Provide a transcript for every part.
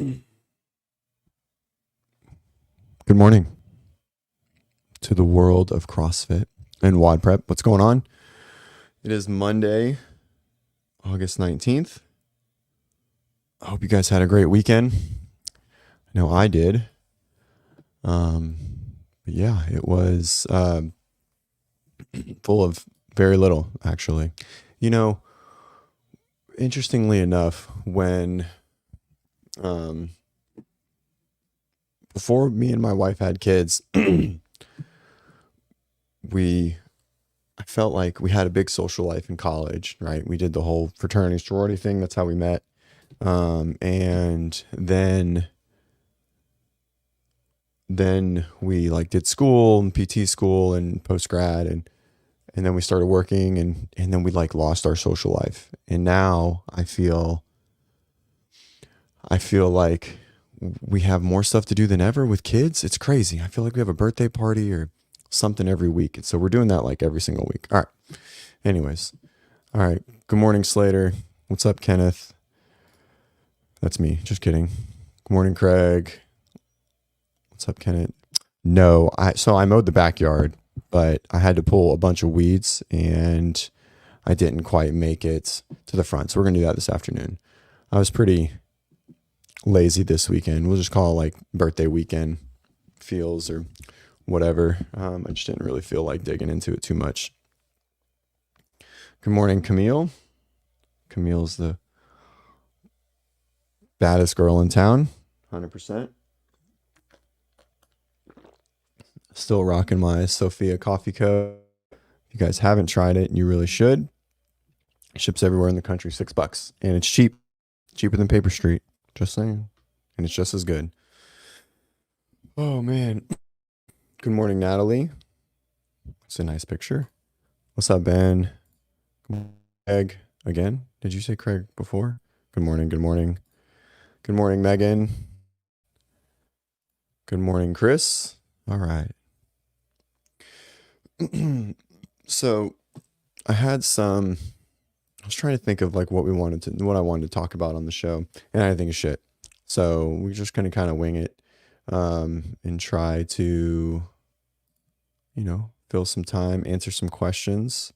Good morning to the world of CrossFit and WOD Prep. What's going on? It is Monday, August 19th. I hope you guys had a great weekend. I know I did. But yeah, it was full of very little, actually. You know, interestingly enough, when before me and my wife had kids, I felt like we had a big social life in college, right? We did the whole fraternity sorority thing. That's how we met. And then we like did school and PT school and post grad and then we started working and then we like lost our social life. And now I feel like we have more stuff to do than ever with kids. It's crazy. I feel like we have a birthday party or something every week. And so we're doing that like every single week. All right. Anyways. All right. Good morning, Slater. What's up, Kenneth? That's me. Just kidding. Good morning, Craig. What's up, Kenneth? No, I mowed the backyard, but I had to pull a bunch of weeds and I didn't quite make it to the front. So we're going to do that this afternoon. I was pretty lazy this weekend. We'll just call it like birthday weekend feels or whatever. I just didn't really feel like digging into it too much. Good morning, Camille. Camille's the baddest girl in town, 100%. Still rocking my Sophia coffee cup. If you guys haven't tried it, you really should. It ships everywhere in the country, $6, and it's cheap, cheaper than Paper Street. Just saying, and it's just as good. Oh man. Good morning, Natalie. It's a nice picture. What's up, Ben? Craig again. Did you say Craig before? Good morning. Good morning. Good morning, Megan. Good morning, Chris. All right. So I was trying to think of like what I wanted to talk about on the show, and I didn't think of shit. So we're just going to kind of wing it, and try to, fill some time, answer some questions.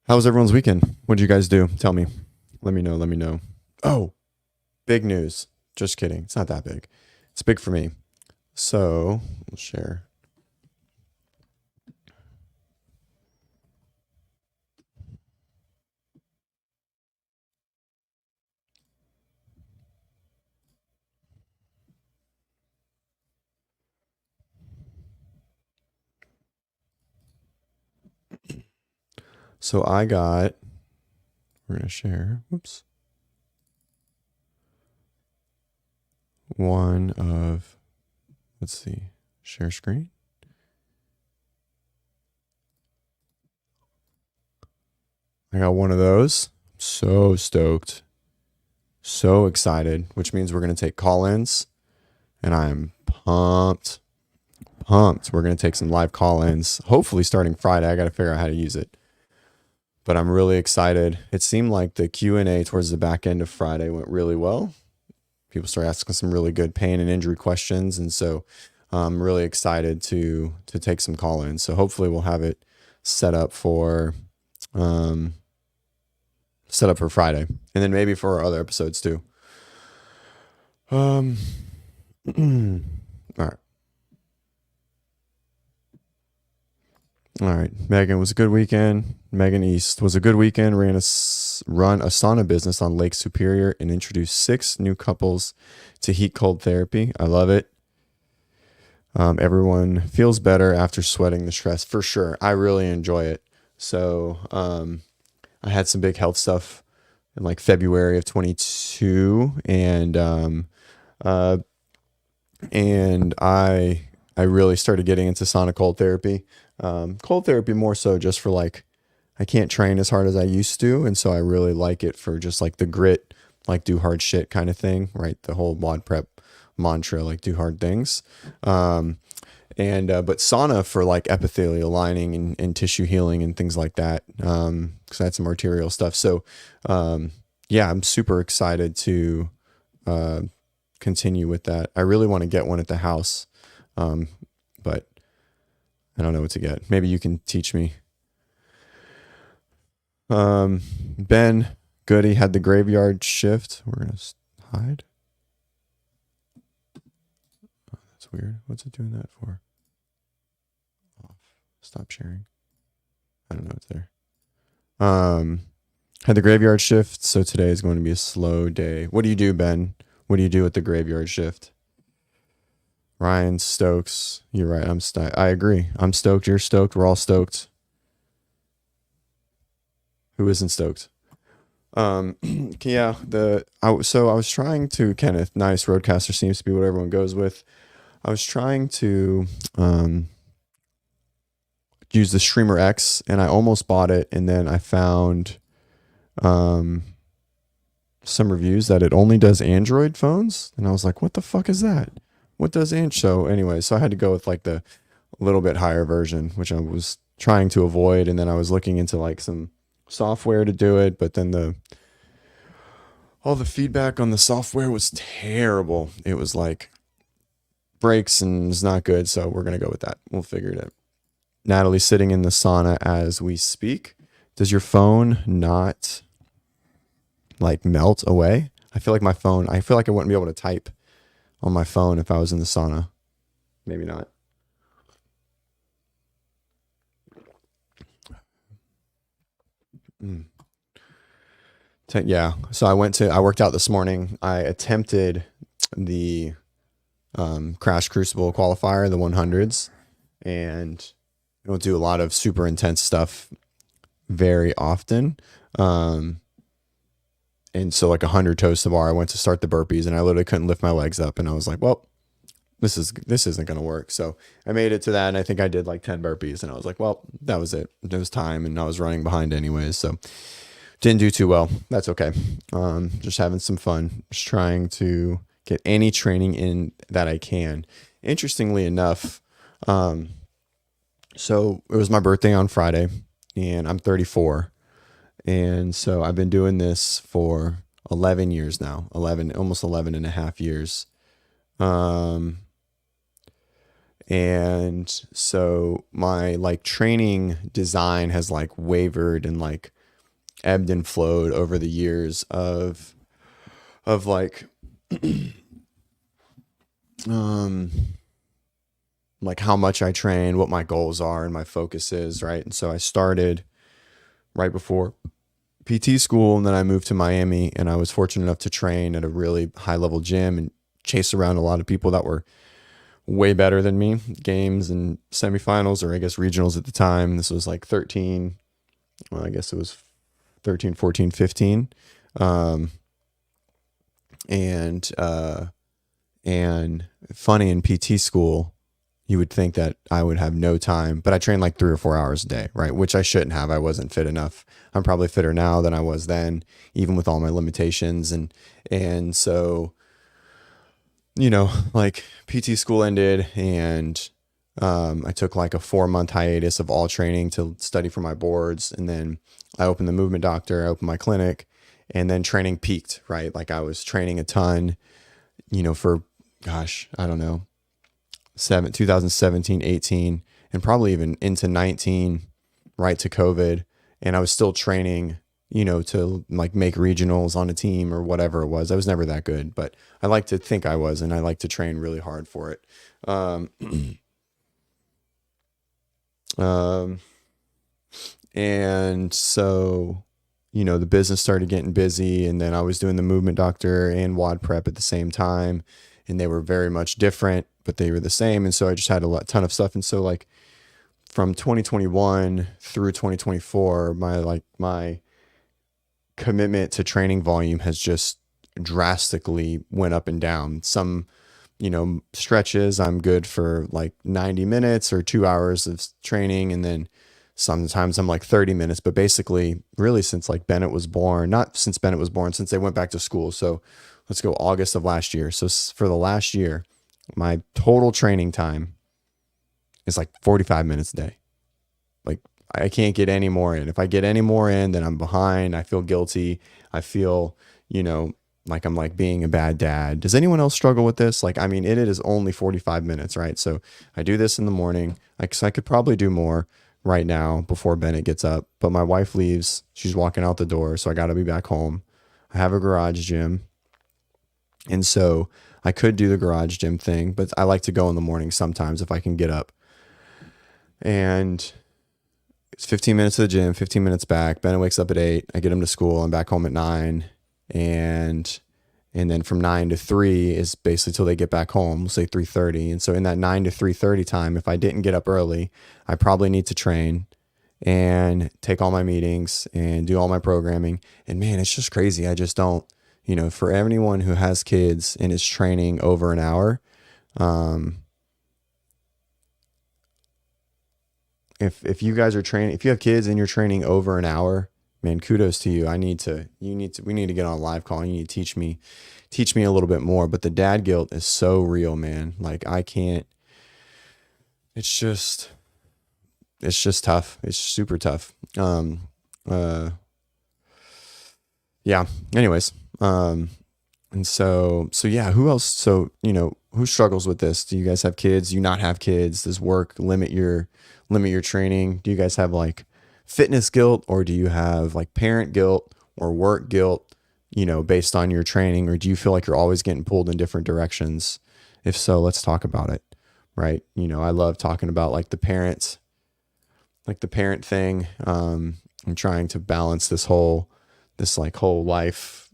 How was everyone's weekend? What did you guys do? Tell me. Let me know. Oh, big news. Just kidding. It's not that big. It's big for me. So we'll share. So we're going to share. Whoops. Let's see, share screen. I got one of those. So stoked. So excited, which means we're going to take call-ins, and I'm pumped. We're going to take some live call-ins, hopefully starting Friday. I got to figure out how to use it. But I'm really excited. It seemed like the Q&A towards the back end of Friday went really well. People started asking some really good pain and injury questions. And so I'm really excited to take some call-ins. So hopefully we'll have it set up for Friday. And then maybe for our other episodes too. All right. All right. Megan, was a good weekend. Megan East was a good weekend. Run a sauna business on Lake Superior and introduced 6 new couples to heat cold therapy. I love it. Everyone feels better after sweating the stress for sure. I really enjoy it. So I had some big health stuff in like February of 22, and I really started getting into sauna cold therapy. Cold therapy more so just for like, I can't train as hard as I used to. And so I really like it for just like the grit, like do hard shit kind of thing, right? The whole WOD Prep mantra, like do hard things. But sauna for like epithelial lining and tissue healing and things like that. Cause I had some arterial stuff. So, yeah, I'm super excited to uh, continue with that. I really want to get one at the house, um, but I don't know what to get. Maybe you can teach me. Ben Goody had the graveyard shift. We're gonna hide. Oh, that's weird. What's it doing that for? Off. Stop sharing. I don't know what's there. Had the graveyard shift, so today is going to be a slow day. What do you do, Ben? What do you do at the graveyard shift? Ryan Stokes, you're right. I agree. I'm stoked. You're stoked. We're all stoked. Who isn't stoked? Yeah. So I was trying to Kenneth. Nice Roadcaster seems to be what everyone goes with. I was trying to use the Streamer X, and I almost bought it, and then I found some reviews that it only does Android phones, and I was like, what the fuck is that? What does Android? So anyway, so I had to go with like the little bit higher version, which I was trying to avoid, and then I was looking into like some software to do it, but then all the feedback on the software was terrible. It was like breaks and it's not good, so we're gonna go with that. We'll figure it out. Natalie's sitting in the sauna as we speak. Does your phone not like melt away? I feel like I feel like I wouldn't be able to type on my phone if I was in the sauna. Maybe not. Mm. Yeah. So I worked out this morning. I attempted the Crash Crucible qualifier, the 100s, and I don't do a lot of super intense stuff very often. And so like 100 toes to bar, I went to start the burpees and I literally couldn't lift my legs up. And I was like, well, this isn't going to work. So I made it to that. And I think I did like 10 burpees and I was like, well, that was it. It was time. And I was running behind anyways. So didn't do too well. That's okay. Just having some fun, just trying to get any training in that I can. Interestingly enough, so it was my birthday on Friday and I'm 34. And so I've been doing this for 11 years now, almost 11 and a half years. And so my like training design has like wavered and like ebbed and flowed over the years of like how much I train, what my goals are and my focus is, right? And so I started right before PT school, and then I moved to Miami, and I was fortunate enough to train at a really high level gym and chase around a lot of people that were way better than me, games and semifinals, or I guess regionals at the time. This was like 13, well, I guess it was 13, 14, 15. And funny, in PT school, you would think that I would have no time, but I trained like 3 or 4 hours a day, right? Which I shouldn't have. I wasn't fit enough. I'm probably fitter now than I was then, even with all my limitations. And so, like PT school ended, and I took like a 4-month hiatus of all training to study for my boards. And then I opened the Movement Doctor, I opened my clinic, and then training peaked, right? Like I was training a ton, for, gosh, I don't know, 2017, 18, and probably even into 19, right to COVID. And I was still training, to like make regionals on a team or whatever it was. I was never that good, but I like to think I was, and I like to train really hard for it. And so, the business started getting busy, and then I was doing the Movement Doctor and WOD Prep at the same time, and they were very much different, but they were the same. And so I just had ton of stuff. And so like from 2021 through 2024, my commitment to training volume has just drastically went up and down. Some, stretches I'm good for like 90 minutes or 2 hours of training. And then sometimes I'm like 30 minutes, but basically really since like Bennett was born, not since Bennett was born, since they went back to school. So let's go August of last year. So for the last year, my total training time is like 45 minutes a day. Like I can't get any more in. If I get any more in, then I'm behind. I feel guilty. I feel, you know, like I'm like being a bad dad. Does anyone else struggle with this? Like, I mean, it is only 45 minutes, right? So I do this in the morning. I could probably do more right now before Bennett gets up, but my wife leaves. She's walking out the door. So I got to be back home. I have a garage gym. And so I could do the garage gym thing, but I like to go in the morning sometimes if I can get up. And it's 15 minutes to the gym, 15 minutes back. Bennett wakes up at 8. I get him to school. I'm back home at 9. And then from 9 to 3 is basically till they get back home, we'll say 3:30. And so in that 9 to 3:30 time, if I didn't get up early, I probably need to train and take all my meetings and do all my programming. And man, it's just crazy. I just don't, you know, for anyone who has kids and is training over an hour, if you guys are training, if you have kids and you're training over an hour, man, kudos to you. We need to get on a live call and you need to teach me a little bit more. But the dad guilt is so real, man. Like I can't, it's just tough. It's super tough. Yeah. Anyways. And so yeah, who else? So, you know, who struggles with this? Do you guys have kids? Do you not have kids? Does work limit your training? Do you guys have like fitness guilt, or do you have like parent guilt or work guilt, you know, based on your training? Or do you feel like you're always getting pulled in different directions? If so, let's talk about it. Right. You know, I love talking about like the parent thing. I'm trying to balance this whole life.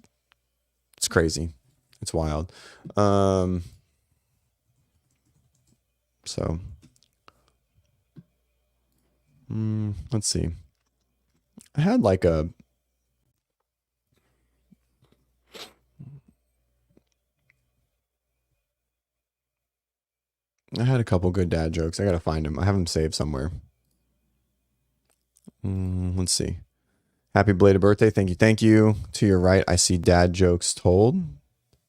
It's crazy. It's wild. So let's see. I had like a couple good dad jokes. I got to find them. I have them saved somewhere. Let's see. Happy belated birthday. Thank you. Thank you. To your right, I see dad jokes told.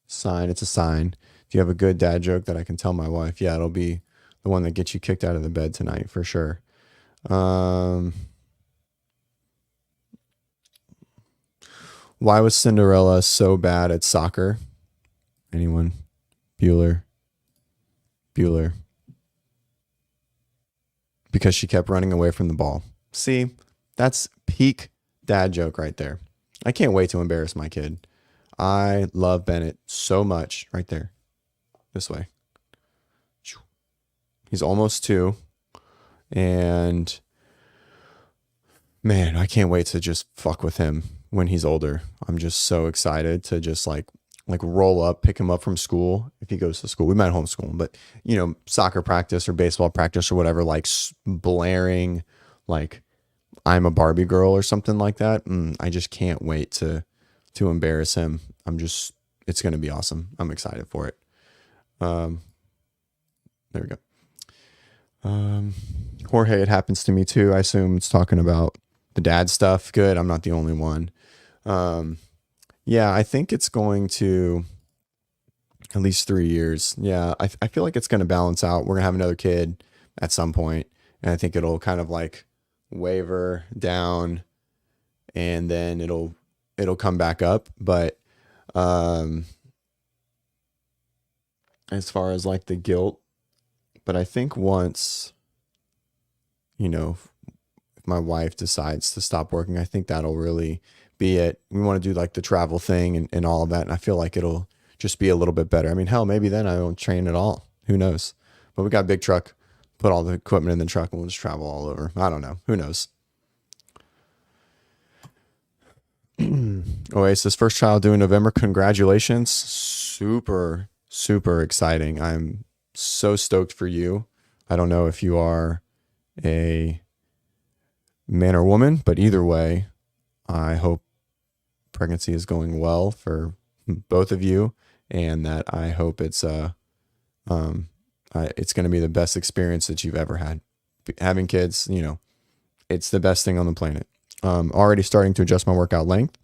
Sign. It's a sign. Do you have a good dad joke that I can tell my wife? Yeah, it'll be the one that gets you kicked out of the bed tonight for sure. Why was Cinderella so bad at soccer? Anyone? Bueller. Because she kept running away from the ball. See, that's peak dad joke right there. I can't wait to embarrass my kid. I love Bennett so much. Right there. This way. He's almost 2. And man, I can't wait to just fuck with him when he's older. I'm just so excited to just like roll up, pick him up from school. If he goes to school, we might homeschool him, but you know, soccer practice or baseball practice or whatever, like blaring, like I'm a Barbie girl or something like that. I just can't wait to embarrass him. It's going to be awesome. I'm excited for it. There we go. Jorge, it happens to me too. I assume it's talking about the dad stuff. Good. I'm not the only one. Yeah, I think it's going to at least 3 years. Yeah. I feel like it's going to balance out. We're gonna have another kid at some point, and I think it'll kind of like waver down and then it'll come back up. But, as far as like the guilt, but I think once, you know, if my wife decides to stop working, I think that'll really be it. We want to do like the travel thing and all of that. And I feel like it'll just be a little bit better. I mean, hell, maybe then I won't train at all. Who knows? But we got a big truck, put all the equipment in the truck and we'll just travel all over. I don't know. Who knows? Oasis, first child due in November. Congratulations. Super, super exciting. I'm so stoked for you. I don't know if you are a man or woman, but either way, I hope pregnancy is going well for both of you, and that I hope it's going to be the best experience that you've ever had. Having kids, you know, it's the best thing on the planet. Already starting to adjust my workout length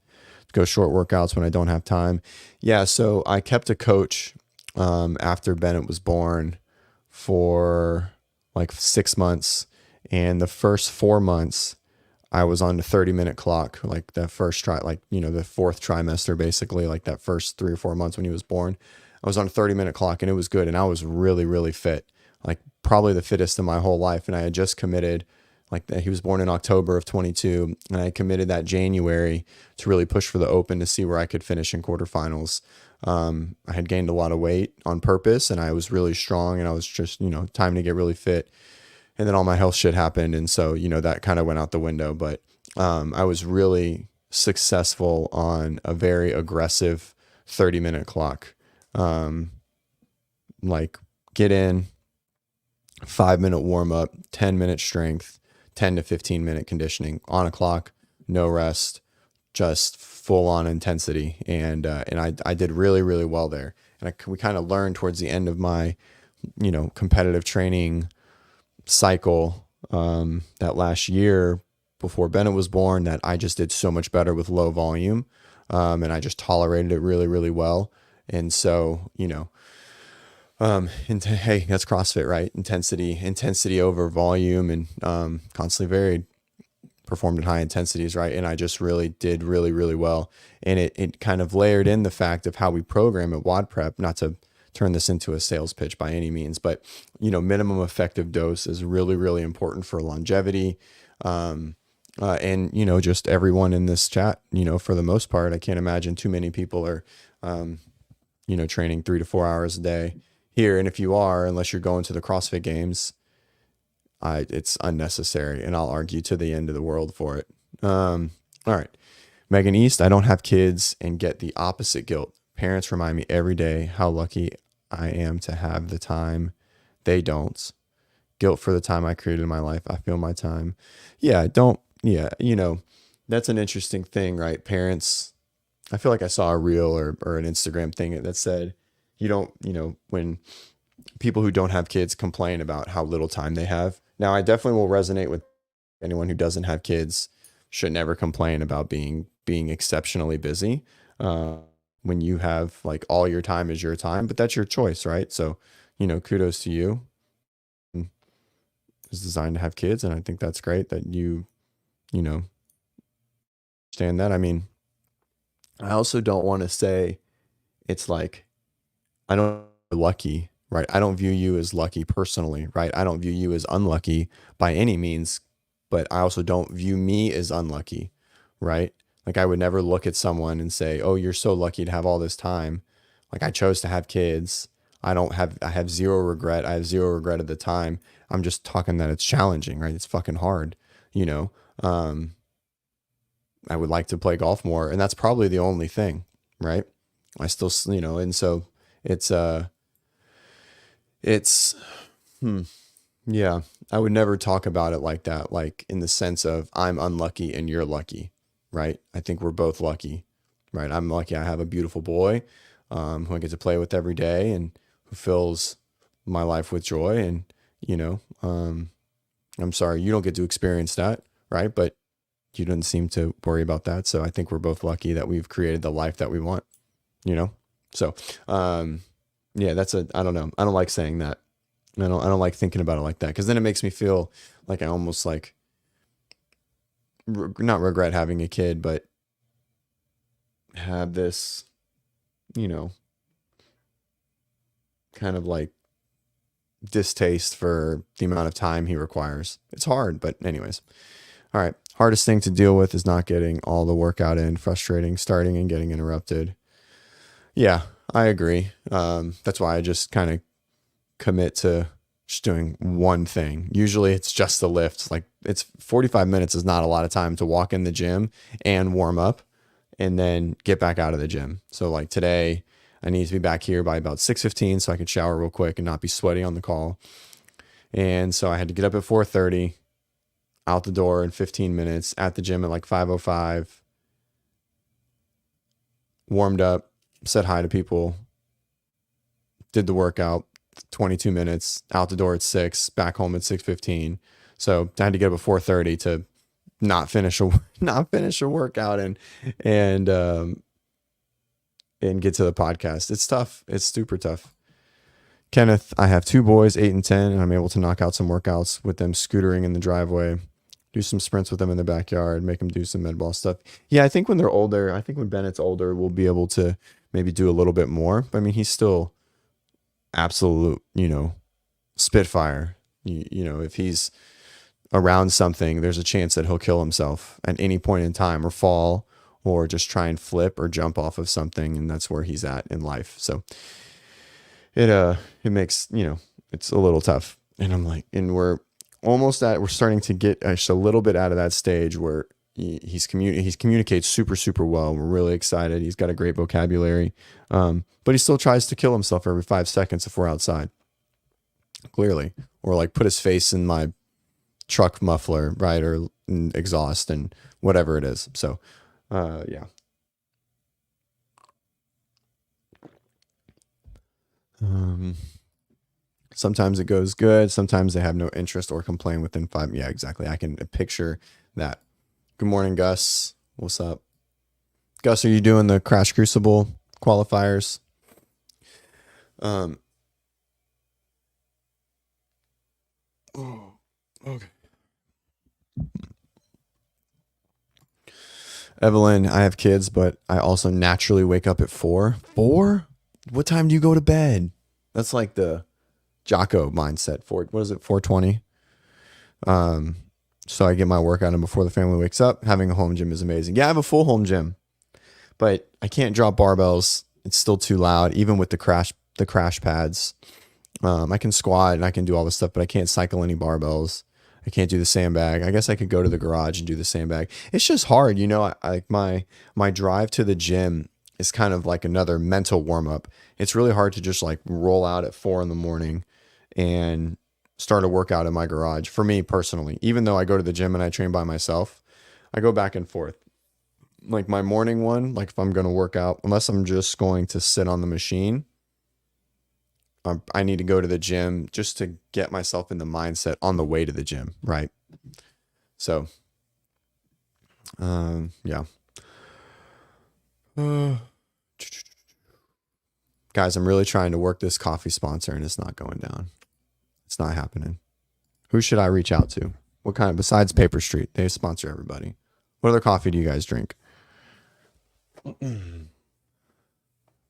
to go short workouts when I don't have time. Yeah, so I kept a coach after Bennett was born for like 6 months, And the first 4 months, I was on the 30-minute clock, like the first try, like, the fourth trimester, basically, like that first 3 or 4 months when he was born. I was on a 30-minute clock and it was good. And I was really, really fit, like probably the fittest in my whole life. And I had just committed, like he was born in October of 22. And I committed that January to really push for the Open to see where I could finish in quarterfinals. I had gained a lot of weight on purpose and I was really strong and I was just, time to get really fit. And then all my health shit happened. And so, that kind of went out the window, but, I was really successful on a very aggressive 30-minute clock. Like get in 5-minute warm up, 10-minute strength, 10 to 15-minute conditioning on a clock, no rest, just full on intensity. And I did really, really well there. And we kind of learned towards the end of my, competitive training cycle, that last year before Bennett was born, that I just did so much better with low volume. And I just tolerated it really, really well. And so, and hey, that's CrossFit, right? Intensity over volume, and, constantly varied, performed at high intensities, right? And I just really did really, really well. And it kind of layered in the fact of how we program at WOD Prep, not to turn this into a sales pitch by any means, but, minimum effective dose is really, really important for longevity. And, just everyone in this chat, for the most part, I can't imagine too many people are, training 3 to 4 hours a day here. And if you are, unless you're going to the CrossFit Games, it's unnecessary, and I'll argue to the end of the world for it. All right. Megan East, I don't have kids and get the opposite guilt. Parents remind me every day how lucky I am to have the time they don't. Guilt for the time I created in my life. I feel my time. Yeah, that's an interesting thing, right? Parents, I feel like I saw a reel or an Instagram thing that said, when people who don't have kids complain about how little time they have. Now, I definitely will resonate with anyone who doesn't have kids, should never complain about being exceptionally busy. When you have like all your time is your time, but that's your choice, right? So, kudos to you. It's designed to have kids. And I think that's great that you understand that. I mean, I also don't want to say it's like, I don't lucky, right? I don't view you as lucky personally, right? I don't view you as unlucky by any means, but I also don't view me as unlucky, right? Like I would never look at someone and say, oh, you're so lucky to have all this time. Like I chose to have kids. I have zero regret. I have zero regret at the time. I'm just talking that it's challenging, right? It's fucking hard, I would like to play golf more, and that's probably the only thing, right? I still, and so yeah, I would never talk about it like that, like in the sense of I'm unlucky and you're lucky, right? I think we're both lucky, right? I'm lucky I have a beautiful boy, who I get to play with every day and who fills my life with joy. And, I'm sorry you don't get to experience that, right? But you didn't seem to worry about that. So I think we're both lucky that we've created the life that we want, So, yeah, I don't know. I don't like saying that. I don't like thinking about it like that, because then it makes me feel like I almost like not regret having a kid, but have this, kind of like distaste for the amount of time he requires. It's hard, but anyways. All right. Hardest thing to deal with is not getting all the workout in. Frustrating, starting and getting interrupted. Yeah, I agree. That's why I just kind of commit to just doing one thing. Usually it's just the lifts. Like it's 45 minutes is not a lot of time to walk in the gym and warm up and then get back out of the gym. So like today I need to be back here by about 6:15 so I could shower real quick and not be sweaty on the call. And so I had to get up at 4:30, out the door in 15 minutes, at the gym at like 5:05, warmed up, said hi to people, did the workout, 22 minutes, out the door at 6, back home at 6:15. So I had to get up at 4:30 to not finish a workout and get to the podcast. It's tough. It's super tough. Kenneth, I have two boys, 8 and 10, and I'm able to knock out some workouts with them scootering in the driveway, do some sprints with them in the backyard, make them do some med ball stuff. Yeah, I think when they're older, I think when Bennett's older, we'll be able to maybe do a little bit more. But I mean, he's still absolute, spitfire. If he's around something, there's a chance that he'll kill himself at any point in time or fall or just try and flip or jump off of something. And that's where he's at in life. So it makes, it's a little tough. And I'm like, and we're starting to get just a little bit out of that stage where he communicates super, super well. We're really excited. He's got a great vocabulary. But he still tries to kill himself every 5 seconds if we're outside, clearly, or like put his face in my truck muffler, right? Or exhaust and whatever it is. So, yeah. Sometimes it goes good. Sometimes they have no interest or complain within 5. Yeah, exactly. I can picture that. Good morning, Gus. What's up? Gus, are you doing the Crash Crucible qualifiers? Okay. Evelyn, I have kids, but I also naturally wake up at 4. 4? What time do you go to bed? That's like the Jocko mindset. What is it? 4:20. So I get my workout in before the family wakes up. Having a home gym is amazing. Yeah, I have a full home gym, but I can't drop barbells. It's still too loud, even with the crash pads. I can squat and I can do all this stuff, but I can't cycle any barbells. I can't do the sandbag. I guess I could go to the garage and do the sandbag. It's just hard, my drive to the gym is kind of like another mental warm up. It's really hard to just like roll out at 4 a.m. and start a workout in my garage for me personally. Even though I go to the gym and I train by myself, I go back and forth. Like my morning one, like if I'm going to work out, unless I'm just going to sit on the machine, I need to go to the gym just to get myself in the mindset on the way to the gym, right? So, yeah. Guys, I'm really trying to work this coffee sponsor and it's not going down. It's not happening. Who should I reach out to? What kind of, besides Paper Street? They sponsor everybody. What other coffee do you guys drink?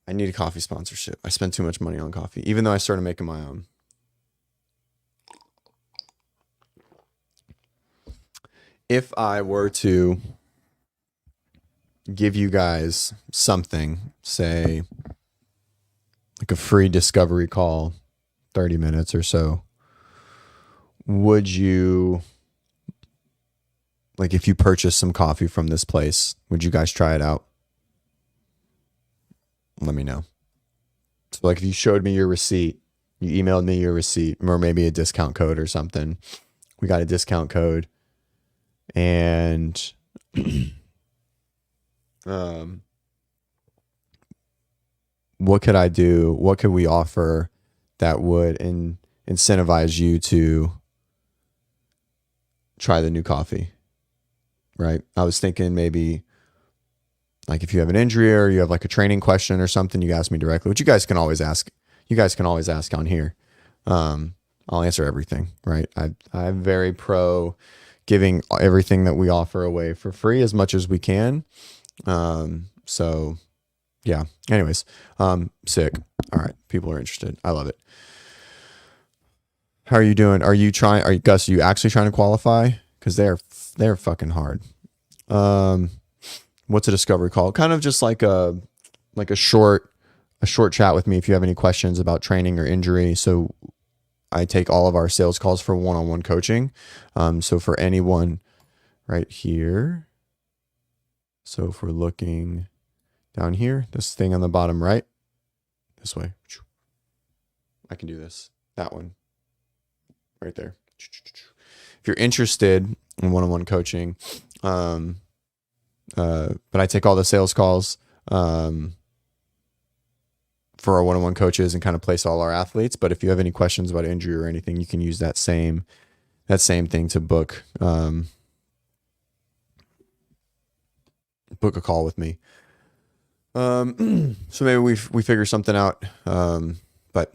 I need a coffee sponsorship. I spend too much money on coffee, even though I started making my own. If I were to give you guys something, say like a free discovery call, 30 minutes or so, would you, like if you purchase some coffee from this place, would you guys try it out? Let me know. So like if you showed me your receipt, you emailed me your receipt or maybe a discount code or something. We got a discount code and what could I do? What could we offer that would incentivize you to try the new coffee? Right? I was thinking maybe like if you have an injury or you have like a training question or something, you ask me directly, which you guys can always ask. You guys can always ask on here. I'll answer everything, right? I'm very pro giving everything that we offer away for free as much as we can. So yeah, anyways, sick. All right. People are interested. I love it. How are you doing? Gus, are you actually trying to qualify? Cause they're fucking hard. What's a discovery call? Kind of just like a short chat with me if you have any questions about training or injury. So I take all of our sales calls for one-on-one coaching. So for anyone right here. So if we're looking down here, this thing on the bottom right, this way, I can do this, that one right there. If you're interested in one-on-one coaching, but I take all the sales calls for our one-on-one coaches and kind of place all our athletes. But if you have any questions about injury or anything, you can use that same thing to book a call with me. So maybe we figure something out. But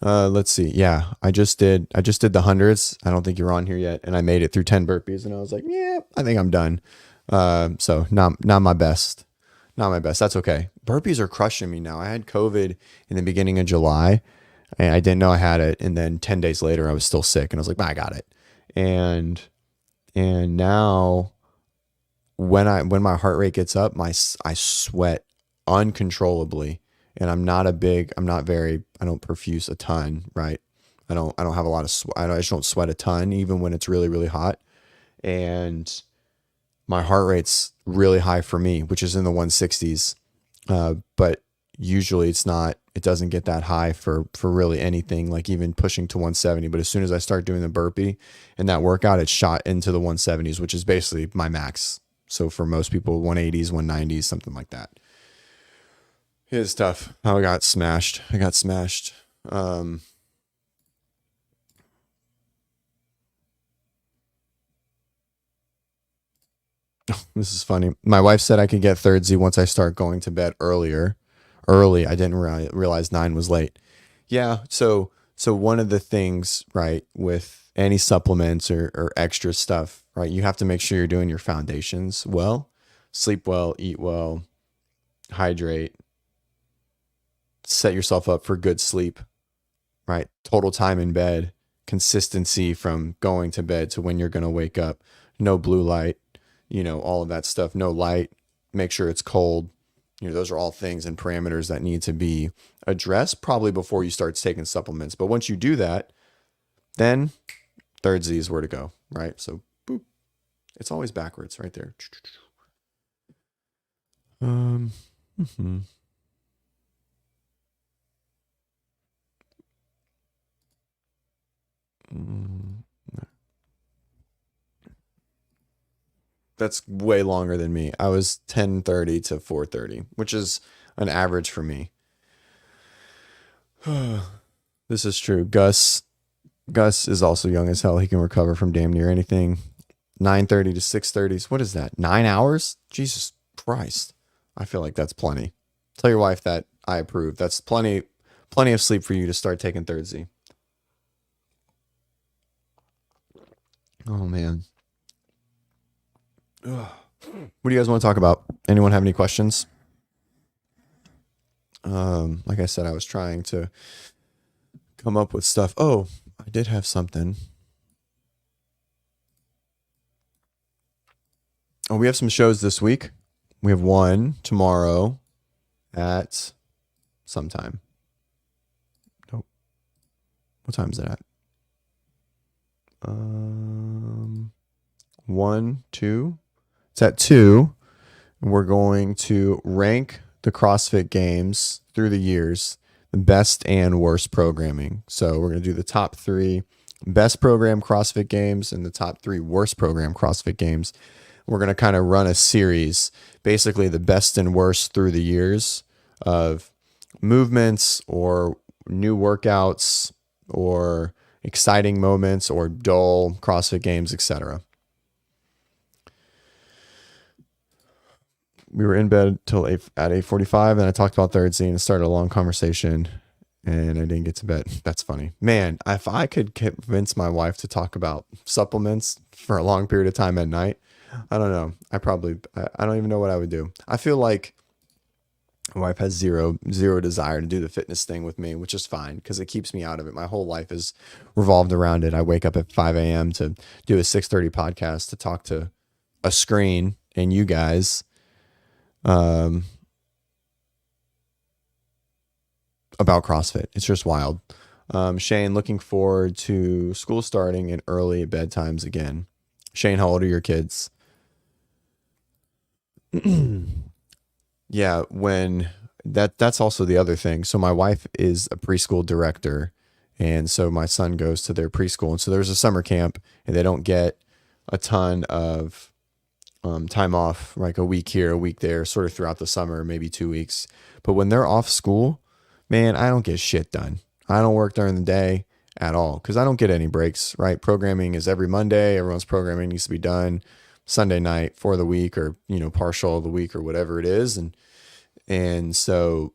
Let's see. Yeah, I just did the hundreds. I don't think you're on here yet, and I made it through 10 burpees, and I was like, yeah, I think I'm done. So not my best. Not my best. That's okay. Burpees are crushing me now. I had COVID in the beginning of July, and I didn't know I had it, and then 10 days later I was still sick, and I was like, I got it. And now when my heart rate gets up, I sweat uncontrollably, and I don't perfuse a ton, right? I don't have a lot of I just don't sweat a ton even when it's really really hot, and my heart rate's really high for me, which is in the 160s. But usually it doesn't get that high for really anything, like even pushing to 170. But as soon as I start doing the burpee and that workout, it's shot into the 170s, which is basically my max. So for most people, 180s, 190s, something like that. It is tough. How I got smashed. I got smashed. This is funny. My wife said I could get third Z once I start going to bed earlier. Early. I didn't realize 9 was late. Yeah. So one of the things, right, with any supplements or extra stuff, right, you have to make sure you're doing your foundations well, sleep well, eat well, hydrate, set yourself up for good sleep, right? Total time in bed, consistency from going to bed to when you're going to wake up, no blue light, all of that stuff, no light, make sure it's cold. Those are all things and parameters that need to be addressed probably before you start taking supplements. But once you do that, then third Z is where to go, right? So boop, it's always backwards right there. Mhm. Mm, That's way longer than me. I was 10:30 to 4:30, which is an average for me. This is true. Gus is also young as hell. He can recover from damn near anything. 9:30 to 6:30. What is that? 9 hours? Jesus Christ. I feel like that's plenty. Tell your wife that I approve. That's plenty of sleep for you to start taking third Z. Oh man. Ugh. What do you guys want to talk about? Anyone have any questions? Like I said, I was trying to come up with stuff. Oh, I did have something. Oh, we have some shows this week. We have one tomorrow at sometime. Nope. What time is it at? 1, 2. It's at 2. We're going to rank the CrossFit games through the years, the best and worst programming. So we're going to do the top 3 best program CrossFit games and the top 3 worst program CrossFit games. We're going to kind of run a series, basically the best and worst through the years of movements or new workouts or exciting moments or dull CrossFit games, etc. We were in bed till at 8:45, and I talked about third scene and started a long conversation, and I didn't get to bed. That's funny, man. If I could convince my wife to talk about supplements for a long period of time at night, I don't know. I don't even know what I would do. I feel like my wife has zero desire to do the fitness thing with me, which is fine because it keeps me out of it. My whole life is revolved around it. I wake up at 5 a.m. to do a 6:30 podcast to talk to a screen and you guys about CrossFit. It's just wild. Shane, looking forward to school starting and early bedtimes again. Shane, how old are your kids? Yeah, when that's also the other thing. So my wife is a preschool director, and so my son goes to their preschool, and so there's a summer camp, and they don't get a ton of time off, like a week here, a week there, sort of throughout the summer, maybe 2 weeks. But when they're off school, man, I don't get shit done. I don't work during the day at all because I don't get any breaks, right? Programming is every Monday. Everyone's programming needs to be done Sunday night for the week or, partial of the week or whatever it is. And so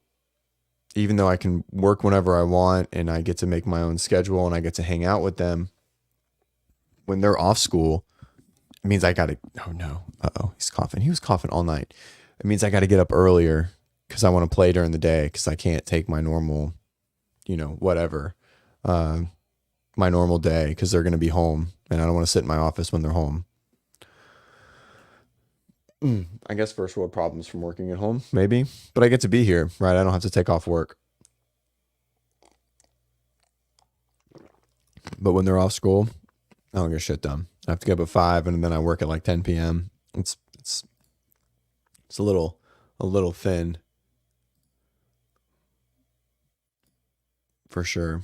even though I can work whenever I want and I get to make my own schedule and I get to hang out with them, when they're off school, it means I got to, oh no, he's coughing. He was coughing all night. It means I got to get up earlier because I want to play during the day because I can't take my normal, whatever, my normal day because they're going to be home and I don't want to sit in my office when they're home. I guess first world problems from working at home, maybe, but I get to be here, right? I don't have to take off work. But when they're off school, I don't get shit done. I have to get up at 5 and then I work at like 10 p.m. It's a little thin for sure.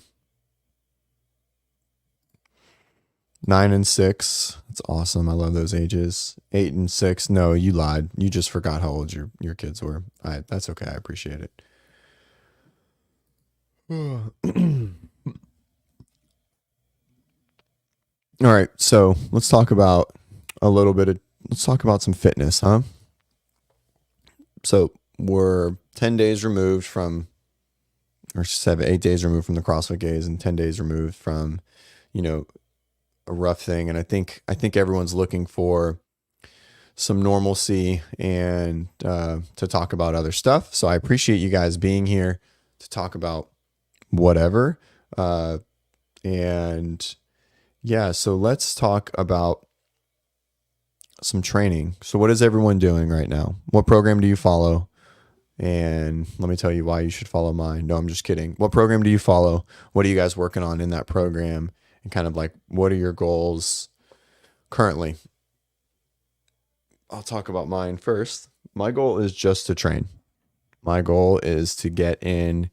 9 and 6. That's awesome. I love those ages. 8 and 6. No, you lied. You just forgot how old your kids were. That's okay. I appreciate it. All right. So let's talk about some fitness, huh? So we're 10 days removed from, or 8 days removed from the CrossFit Games and 10 days removed from, a rough thing. And I think everyone's looking for some normalcy and to talk about other stuff. So I appreciate you guys being here to talk about whatever. And yeah, so let's talk about some training. So what is everyone doing right now? What program do you follow? And let me tell you why you should follow mine. No, I'm just kidding. What program do you follow? What are you guys working on in that program? And kind of like, what are your goals currently? I'll talk about mine first. My goal is just to train. My goal is to get in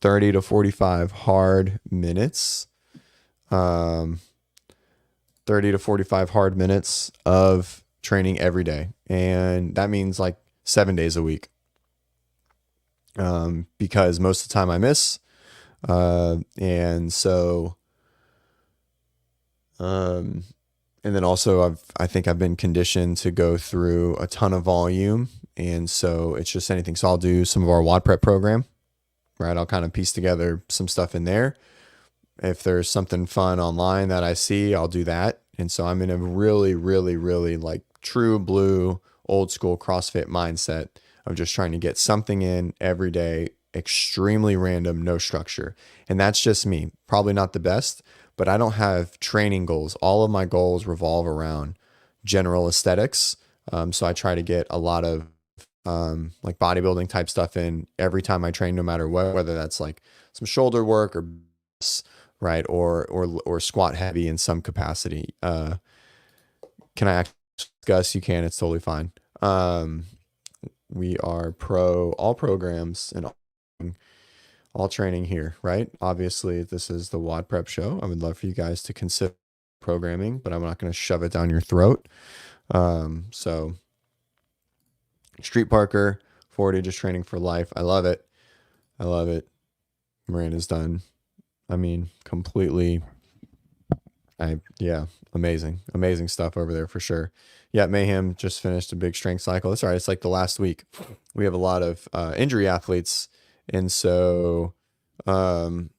30 to 45 hard minutes. 30 to 45 hard minutes of training every day. And that means like 7 days a week. Because most of the time I miss. And so, and then also I think I've been conditioned to go through a ton of volume. And so it's just anything. So I'll do some of our WOD prep program, right? I'll kind of piece together some stuff in there. If there's something fun online that I see, I'll do that. And so I'm in a really, really, really like true blue, old school CrossFit mindset of just trying to get something in every day, extremely random, no structure. And that's just me. Probably not the best, but I don't have training goals. All of my goals revolve around general aesthetics. So I try to get a lot of like bodybuilding type stuff in every time I train, no matter what, whether that's like some shoulder work or right, or squat heavy in some capacity. Can I discuss? You can. It's totally fine. We are pro all programs and all training here, right? Obviously, this is the WOD Prep show. I would love for you guys to consider programming, but I'm not going to shove it down your throat. So, Street Parker, 40, just training for life. I love it. I love it. Miranda's done. I mean, completely. Amazing stuff over there for sure. Yeah, Mayhem just finished a big strength cycle. That's all right. It's like the last week. We have a lot of injury athletes, and so in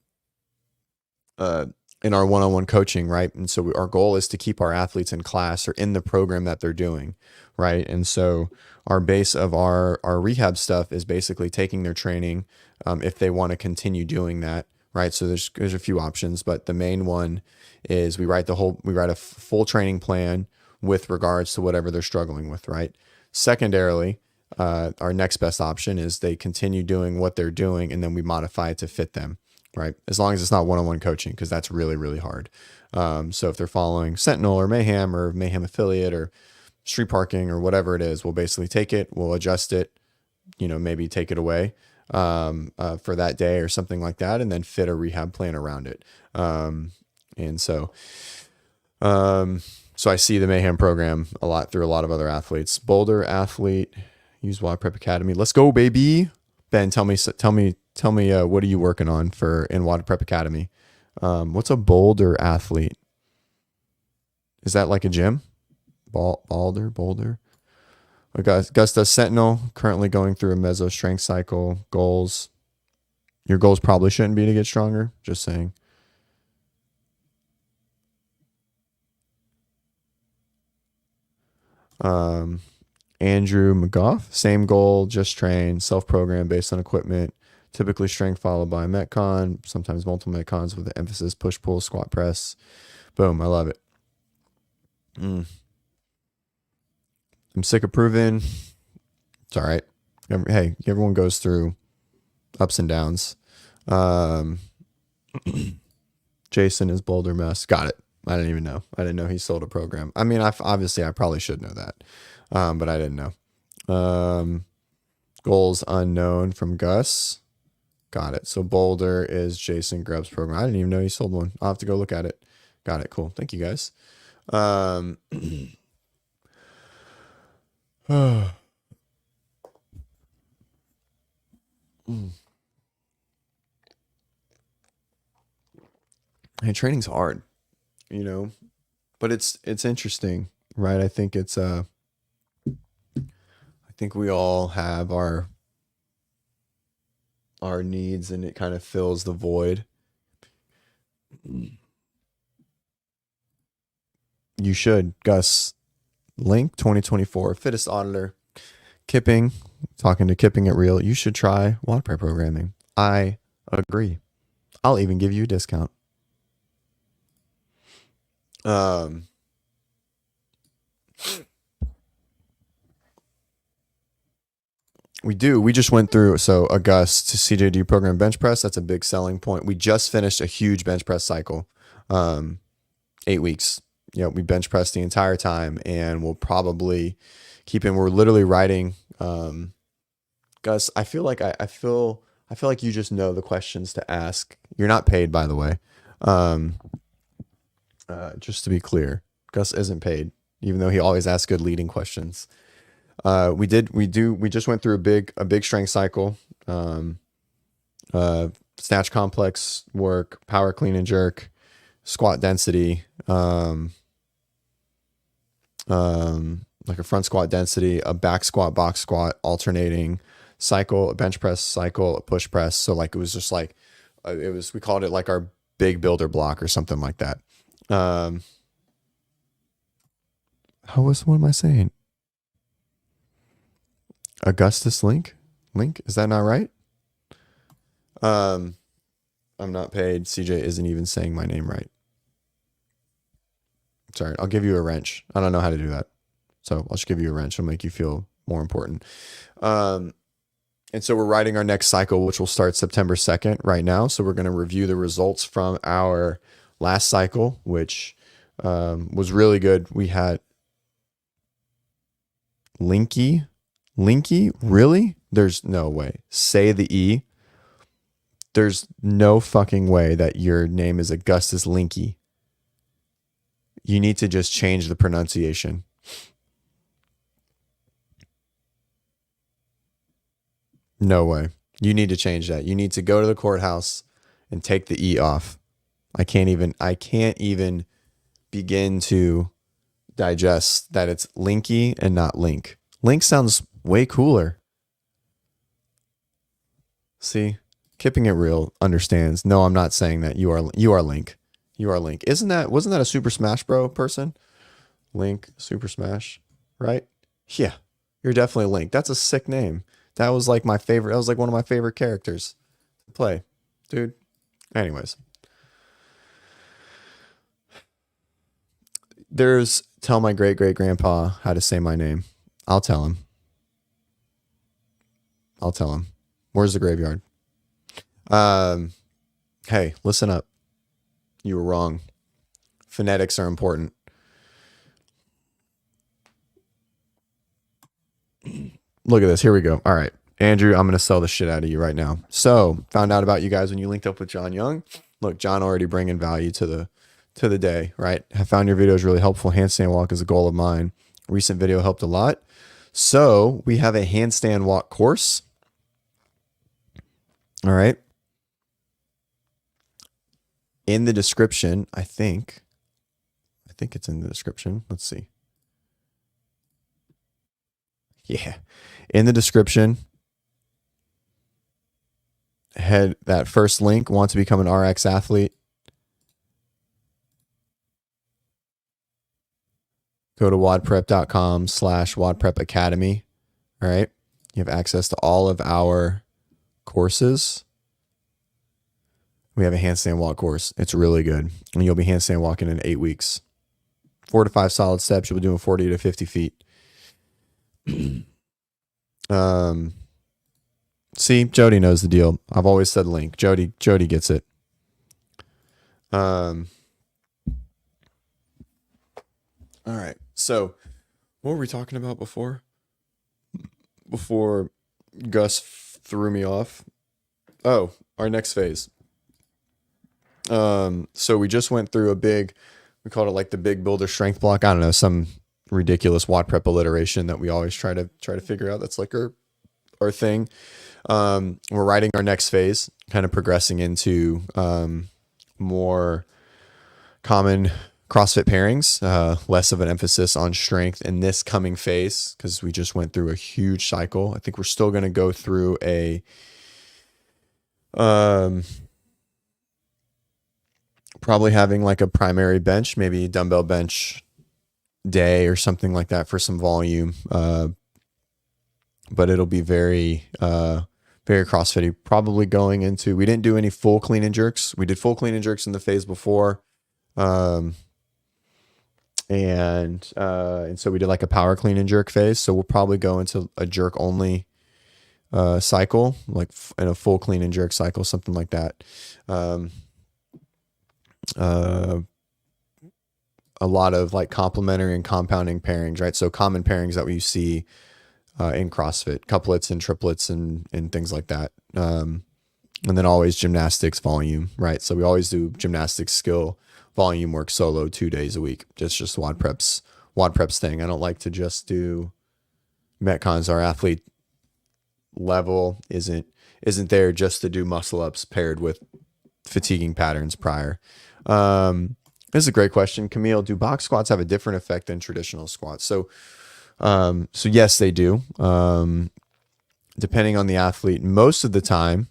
our one-on-one coaching, right? And so our goal is to keep our athletes in class or in the program that they're doing, right? And so our base of our rehab stuff is basically taking their training if they want to continue doing that, right? So there's a few options, but the main one is we write a full training plan with regards to whatever they're struggling with, right? Secondarily, our next best option is they continue doing what they're doing and then we modify it to fit them, right? As long as it's not one-on-one coaching, because that's really, really hard. So if they're following Sentinel or Mayhem Affiliate or Street Parking or whatever it is, we'll basically take it, we'll adjust it, maybe take it away for that day or something like that, and then fit a rehab plan around it. And so I see the Mayhem program a lot through a lot of other athletes. Boulder athlete, use WOD Prep Academy. Let's go, baby. Ben, tell me, what are you working on in WOD Prep Academy? What's a Boulder athlete? Is that like a gym? Boulder. Augusta Sentinel, currently going through a meso strength cycle. Goals. Your goals probably shouldn't be to get stronger. Just saying. Andrew McGough, same goal, just train, self-program based on equipment, typically strength followed by Metcon, sometimes multiple Metcons with the emphasis push-pull, squat press. Boom, I love it. I'm sick of proving. It's all right. Hey, everyone goes through ups and downs. Jason is Boulder Mess. Got it. I didn't even know. I didn't know he sold a program. I mean, obviously I probably should know that, but I didn't know. Goals unknown from Gus. Got it. So Boulder is Jason Grubb's program. I didn't even know he sold one. I'll have to go look at it. Got it. Cool. Thank you guys. Hey, training's hard, you know, but it's interesting, right? I think it's I think we all have our needs, and it kind of fills the void. You should, Gus. Link 2024 fittest auditor. Kipping, talking to Kipping at Real. You should try water prep programming. I agree. I'll even give you a discount. We do. We just went through, so August to CJD program bench press. That's a big selling point. We just finished a huge bench press cycle, 8 weeks. You know, we bench pressed the entire time, and we'll probably keep in. We're literally writing. Gus, I feel like I feel like you just know the questions to ask. You're not paid, by the way. Just to be clear, Gus isn't paid, even though he always asks good leading questions. We just went through a big strength cycle, snatch complex work, power clean and jerk, squat density, like a front squat density, a back squat, box squat, alternating cycle, a bench press cycle, a push press. So like, it was just like, we called it like our big builder block or something like that. What am I saying? Augustus Link? Is that not right? I'm not paid. CJ isn't even saying my name right. Sorry, I'll give you a wrench. I don't know how to do that. So I'll just give you a wrench. It'll make you feel more important. And so we're writing our next cycle, which will start September 2nd right now. So we're going to review the results from our last cycle, which was really good. We had Linky, really? There's no way. Say the E. There's no fucking way that your name is Augustus Linky. You need to just change the pronunciation. No way. You need to change that. You need to go to the courthouse and take the E off. I can't even begin to digest that it's Linky and not Link. Link sounds way cooler. See, Kipping It Real understands. No, I'm not saying that. You are Link. You are Link. Wasn't that a Super Smash Bro person? Link, Super Smash, right? Yeah, you're definitely Link. That's a sick name. That was like my favorite. That was like one of my favorite characters to play, dude. Anyways, there's tell my great grandpa how to say my name. I'll tell him. Where's the graveyard? Hey, listen up. You were wrong. Phonetics are important. Look at this. Here we go. All right. Andrew, I'm going to sell the shit out of you right now. So, found out about you guys when you linked up with John Young. Look, John already bringing value to the day, right? I found your videos really helpful. Handstand walk is a goal of mine. Recent video helped a lot. So, we have a handstand walk course. All right. In the description, I think it's in the description. Let's see. Yeah. In the description, that first link, want to become an RX athlete, go to wadprep.com/wadprepacademy. All right. You have access to all of our courses. We have a handstand walk course. It's really good. And you'll be handstand walking in 8 weeks. 4 to 5 solid steps. You'll be doing 40 to 50 feet. See, Jody knows the deal. I've always said link. Jody gets it. All right. So what were we talking about before Gus threw me off? Oh, our next phase. So we just went through we called it like the big builder strength block. I don't know, some ridiculous WOD prep alliteration that we always try to figure out. That's like our thing. We're writing our next phase, kind of progressing into more common CrossFit pairings, less of an emphasis on strength in this coming phase because we just went through a huge cycle. I think we're still going to go through probably having like a primary bench, maybe dumbbell bench day or something like that for some volume. But it'll be very CrossFit-y. Probably going into, we didn't do any full clean and jerks. We did full clean and jerks in the phase before. And so we did like a power clean and jerk phase. So we'll probably go into a jerk only cycle, like in a full clean and jerk cycle, something like that. A lot of like complementary and compounding pairings, right? So common pairings that we see in CrossFit, couplets and triplets and things like that. And then always gymnastics volume, right? So we always do gymnastics skill volume work solo 2 days a week. Just WOD preps thing. I don't like to just do Metcons. Our athlete level isn't there just to do muscle ups paired with fatiguing patterns prior. This is a great question, Camille. Do box squats have a different effect than traditional squats? So yes, they do. Depending on the athlete, most of the time,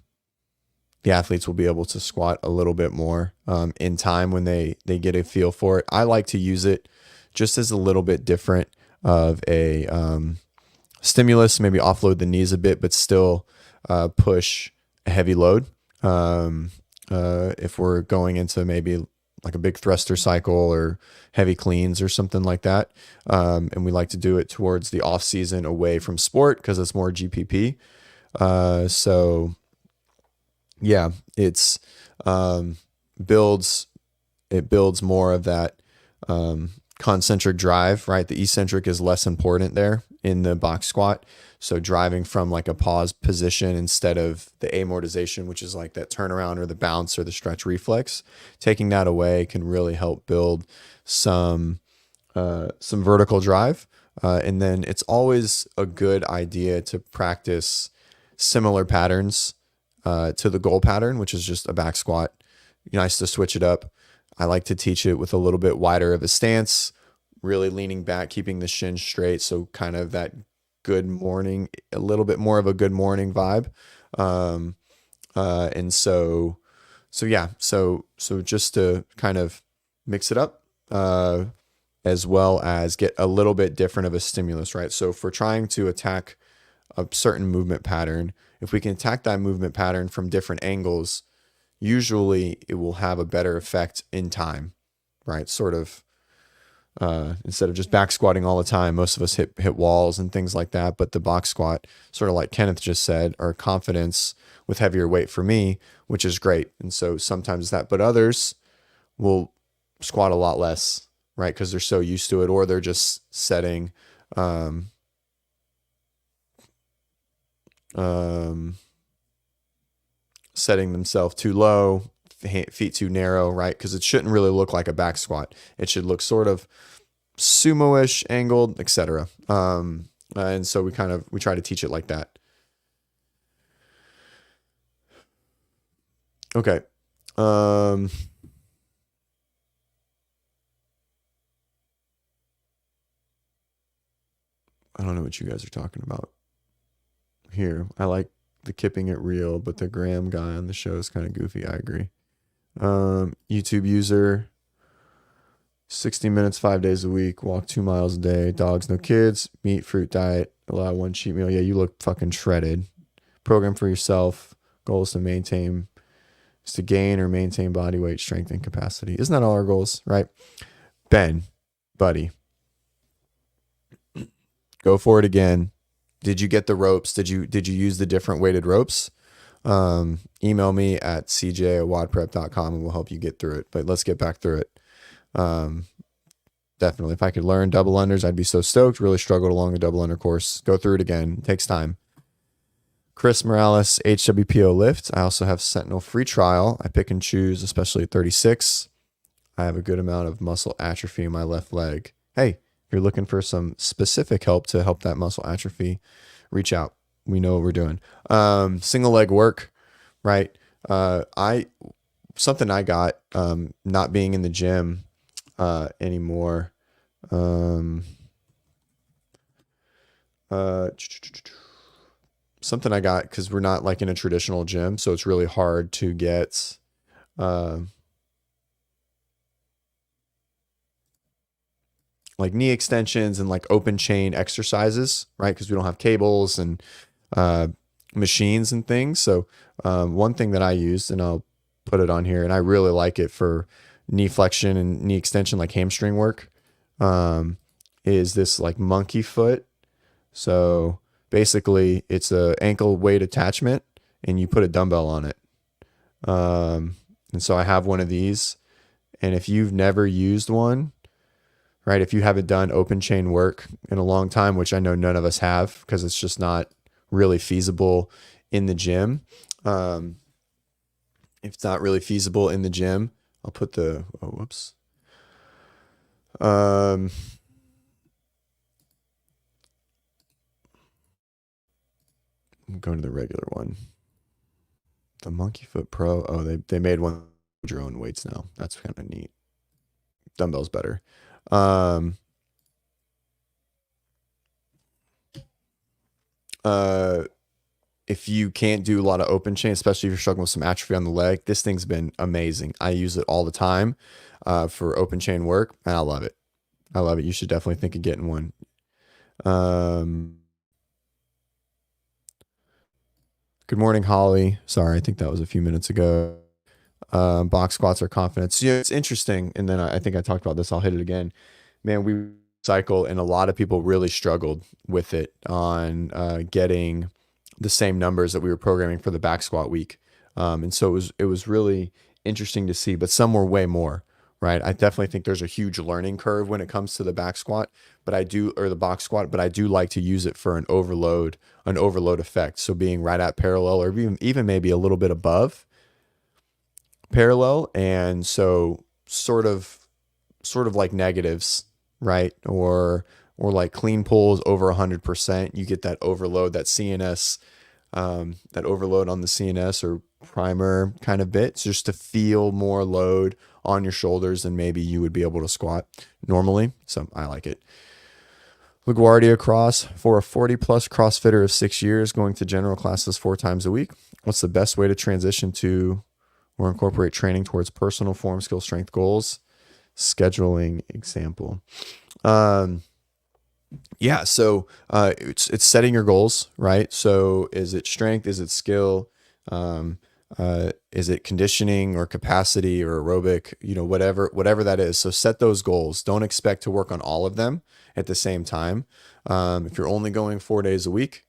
the athletes will be able to squat a little bit more in time when they get a feel for it. I like to use it just as a little bit different of a stimulus, maybe offload the knees a bit, but still push a heavy load. If we're going into maybe like a big thruster cycle or heavy cleans or something like that. And we like to do it towards the off season away from sport because it's more GPP. So yeah, it builds more of that concentric drive, right? The eccentric is less important there in the box squat. So driving from like a pause position instead of the amortization, which is like that turnaround or the bounce or the stretch reflex, taking that away can really help build some vertical drive. And then it's always a good idea to practice similar patterns to the goal pattern, which is just a back squat. Nice to switch it up. I like to teach it with a little bit wider of a stance, really leaning back, keeping the shin straight. So kind of that good morning, a little bit more of a good morning vibe. And so yeah, so just to kind of mix it up, as well as get a little bit different of a stimulus, right? So if we're trying to attack a certain movement pattern, if we can attack that movement pattern from different angles, usually it will have a better effect in time, right? Sort of, instead of just back squatting all the time, most of us hit walls and things like that. But the box squat, sort of like Kenneth just said, or confidence with heavier weight for me, which is great. And so sometimes that, but others will squat a lot less, right? Because they're so used to it, or they're just setting, setting themselves too low, feet too narrow, right? Because it shouldn't really look like a back squat. It should look sort of sumo-ish, angled, etc. And so we try to teach it like that. Okay. I don't know what you guys are talking about here. I like the keeping it real, but the Graham guy on the show is kind of goofy. I agree. YouTube user, 60 minutes, 5 days a week, walk 2 miles a day, dogs, no kids, meat, fruit diet, allow one cheat meal. Yeah, you look fucking shredded. Program for yourself. Goal is to gain or maintain body weight, strength, and capacity. Isn't that all our goals, right? Ben, buddy, go for it again. Did you get the ropes? Did you use the different weighted ropes? Email me at cj@wadprep.com and we'll help you get through it. But let's get back through it. Definitely. If I could learn double unders, I'd be so stoked. Really struggled along the double under course. Go through it again. It takes time. Chris Morales, HWPO lift. I also have Sentinel free trial. I pick and choose, especially at 36. I have a good amount of muscle atrophy in my left leg. Hey, if you're looking for some specific help to help that muscle atrophy, reach out. We know what we're doing. Single leg work, right? Something I got, not being in the gym anymore. Something I got because we're not like in a traditional gym, so it's really hard to get like knee extensions and like open chain exercises, right? Because we don't have cables and machines and things. So one thing that I used, and I'll put it on here, and I really like it for knee flexion and knee extension, like hamstring work, is this like monkey foot. So basically it's a ankle weight attachment and you put a dumbbell on it. And so I have one of these, and if you've never used one, right, if you haven't done open chain work in a long time, which I know none of us have because it's just not really feasible in the gym. If it's not really feasible in the gym, I'll put the, I'm going to the regular one. The Monkey Foot Pro. Oh, they made one with your own weights now. That's kind of neat. Dumbbells better. If you can't do a lot of open chain, especially if you're struggling with some atrophy on the leg, this thing's been amazing. I use it all the time for open chain work, and I love it. I love it. You should definitely think of getting one. Good morning, Holly. Sorry, I think that was a few minutes ago. Box squats are confidence. Yeah, it's interesting. And then I think I talked about this. I'll hit it again. Man, we cycle, and a lot of people really struggled with it on getting the same numbers that we were programming for the back squat week. And so it was really interesting to see, but some were way more, right? I definitely think there's a huge learning curve when it comes to the back squat, or the box squat, but I do like to use it for an overload effect. So being right at parallel, or even maybe a little bit above parallel. And so sort of like negatives, right? Or like clean pulls over 100%, you get that overload, that CNS, that overload on the CNS or primer kind of bit, so just to feel more load on your shoulders than maybe you would be able to squat normally. So I like it. LaGuardia Cross, for a 40 plus CrossFitter of 6 years, going to general classes 4 times a week. What's the best way to transition to or incorporate training towards personal form, skill, strength goals? Scheduling example. Yeah. So, it's setting your goals, right? So is it strength? Is it skill? Is it conditioning or capacity or aerobic, whatever that is. So set those goals. Don't expect to work on all of them at the same time. If you're only going 4 days a week,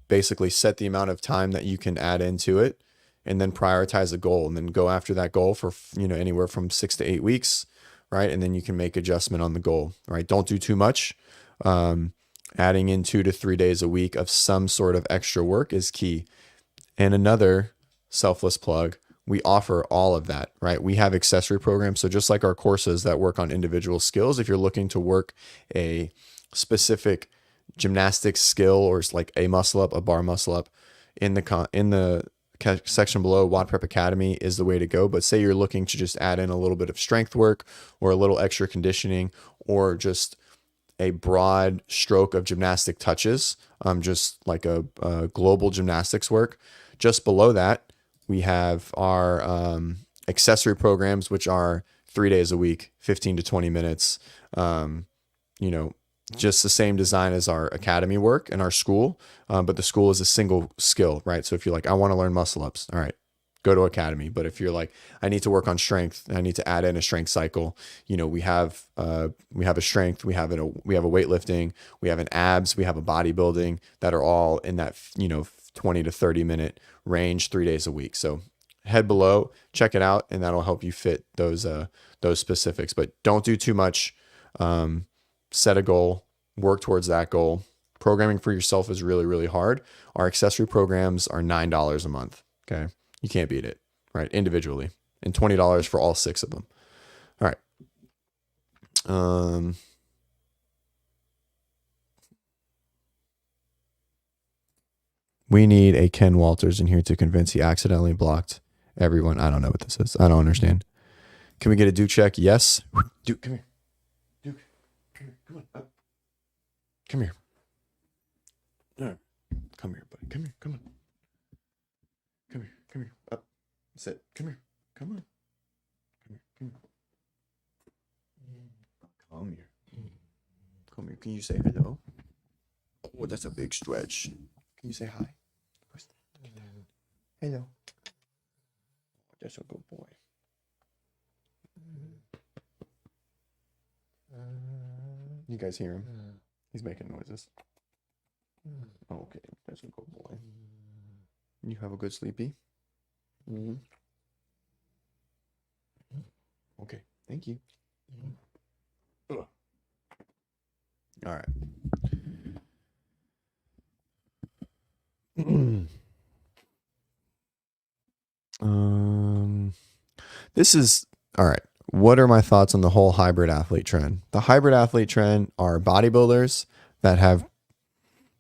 basically set the amount of time that you can add into it, and then prioritize a goal, and then go after that goal for, anywhere from 6 to 8 weeks. Right. And then you can make adjustment on the goal, right? Don't do too much. Adding in 2 to 3 days a week of some sort of extra work is key. And another selfless plug, we offer all of that, right? We have accessory programs. So just like our courses that work on individual skills, if you're looking to work a specific gymnastics skill, or it's like a muscle up, a bar muscle up, in the section below, WOD Prep Academy is the way to go. But say you're looking to just add in a little bit of strength work or a little extra conditioning, or just a broad stroke of gymnastic touches, just like a global gymnastics work. Just below that, we have our accessory programs, which are 3 days a week, 15 to 20 minutes. Just the same design as our academy work and our school. But the school is a single skill, right? So if you're like, I want to learn muscle ups, all right, go to academy. But if you're like, I need to work on strength, I need to add in a strength cycle. We have a strength, we have a weightlifting, we have an abs, we have a bodybuilding that are all in that 20 to 30 minute range, 3 days a week. So head below, check it out, and that'll help you fit those specifics. But don't do too much. Set a goal, work towards that goal. Programming for yourself is really, really hard. Our accessory programs are $9 a month. Okay. You can't beat it, right? Individually, and $20 for all 6 of them. All right. We need a Ken Walters in here to convince he accidentally blocked everyone. I don't know what this is. I don't understand. Can we get a Duke check? Yes. Duke, come here. Duke, come here. Come on. Up. Come here. No. Come here, buddy. Come here. Come on. Come here. Come here. Up. Sit. Come here. Come on. Come here. Come here. Come here. Come here. Can you say hello? Oh, that's a big stretch. Can you say hi? Hello. That's a good boy. You guys hear him? He's making noises. Okay, that's a good boy. You have a good sleepy? Mm-hmm. Okay, thank you. Ugh. All right. This is all right. What are my thoughts on the whole hybrid athlete trend? The hybrid athlete trend are bodybuilders that have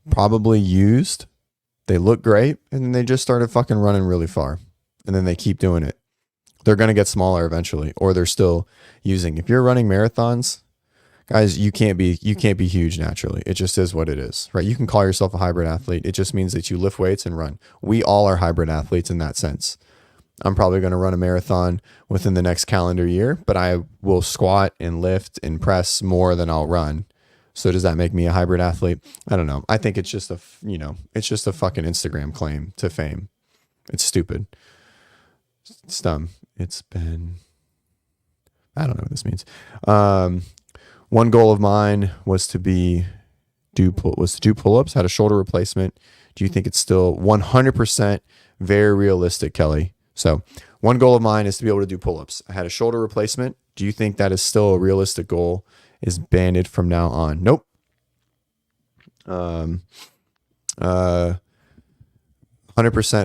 probably used, they look great, and then they just started fucking running really far. And then they keep doing it. They're going to get smaller eventually, or they're still using. If you're running marathons, guys, you can't be huge naturally. It just is what it is, right? You can call yourself a hybrid athlete. It just means that you lift weights and run. We all are hybrid athletes in that sense. I'm probably going to run a marathon within the next calendar year, but I will squat and lift and press more than I'll run. So does that make me a hybrid athlete? I don't know. I think it's just a fucking Instagram claim to fame. It's stupid. It's dumb. I don't know what this means. One goal of mine was to do pull-ups, had a shoulder replacement. Do you think it's still 100% very realistic, Kelly? So one goal of mine is to be able to do pull-ups. I had a shoulder replacement. Do you think that is still a realistic goal? Is banded from now on? Nope. 100%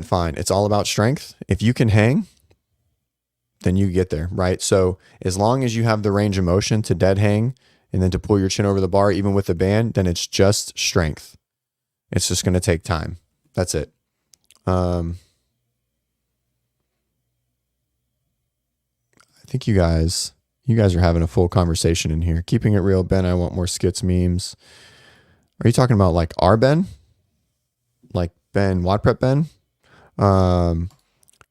fine. It's all about strength. If you can hang, then you get there, right? So as long as you have the range of motion to dead hang and then to pull your chin over the bar, even with the band, then it's just strength. It's just going to take time. That's it. I think you guys are having a full conversation in here. Keeping it real, Ben. I want more skits memes. Are you talking about like our Ben? Like Ben, Watt Prep Ben?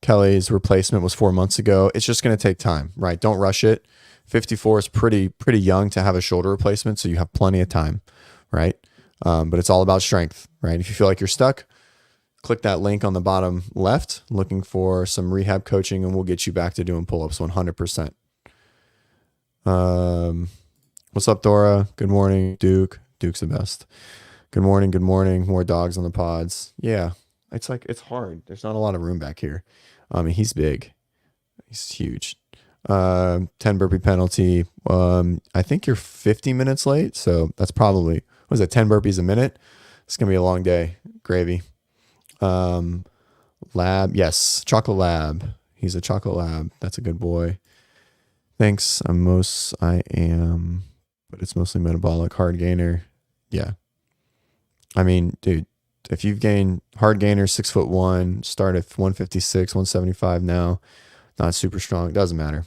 Kelly's replacement was 4 months ago. It's just going to take time, right? Don't rush it. 54 is pretty young to have a shoulder replacement, so you have plenty of time, right? But it's all about strength, right? If you feel like you're stuck, click that link on the bottom left, looking for some rehab coaching, and we'll get you back to doing pull-ups 100%. What's up, Dora? Good morning, Duke. Duke's the best. Good morning. Good morning. More dogs on the pods. Yeah, it's hard. There's not a lot of room back here. He's big. He's huge. 10 burpee penalty. I think you're 50 minutes late. So that's probably, 10 burpees a minute? It's going to be a long day. Gravy. Lab. Yes. Chocolate Lab. He's a chocolate lab. That's a good boy. Thanks. I am, but it's mostly metabolic. Hard gainer. Yeah. I mean, dude, if you've gained hard gainer, 6'1", start at 156, 175 now, not super strong. It doesn't matter.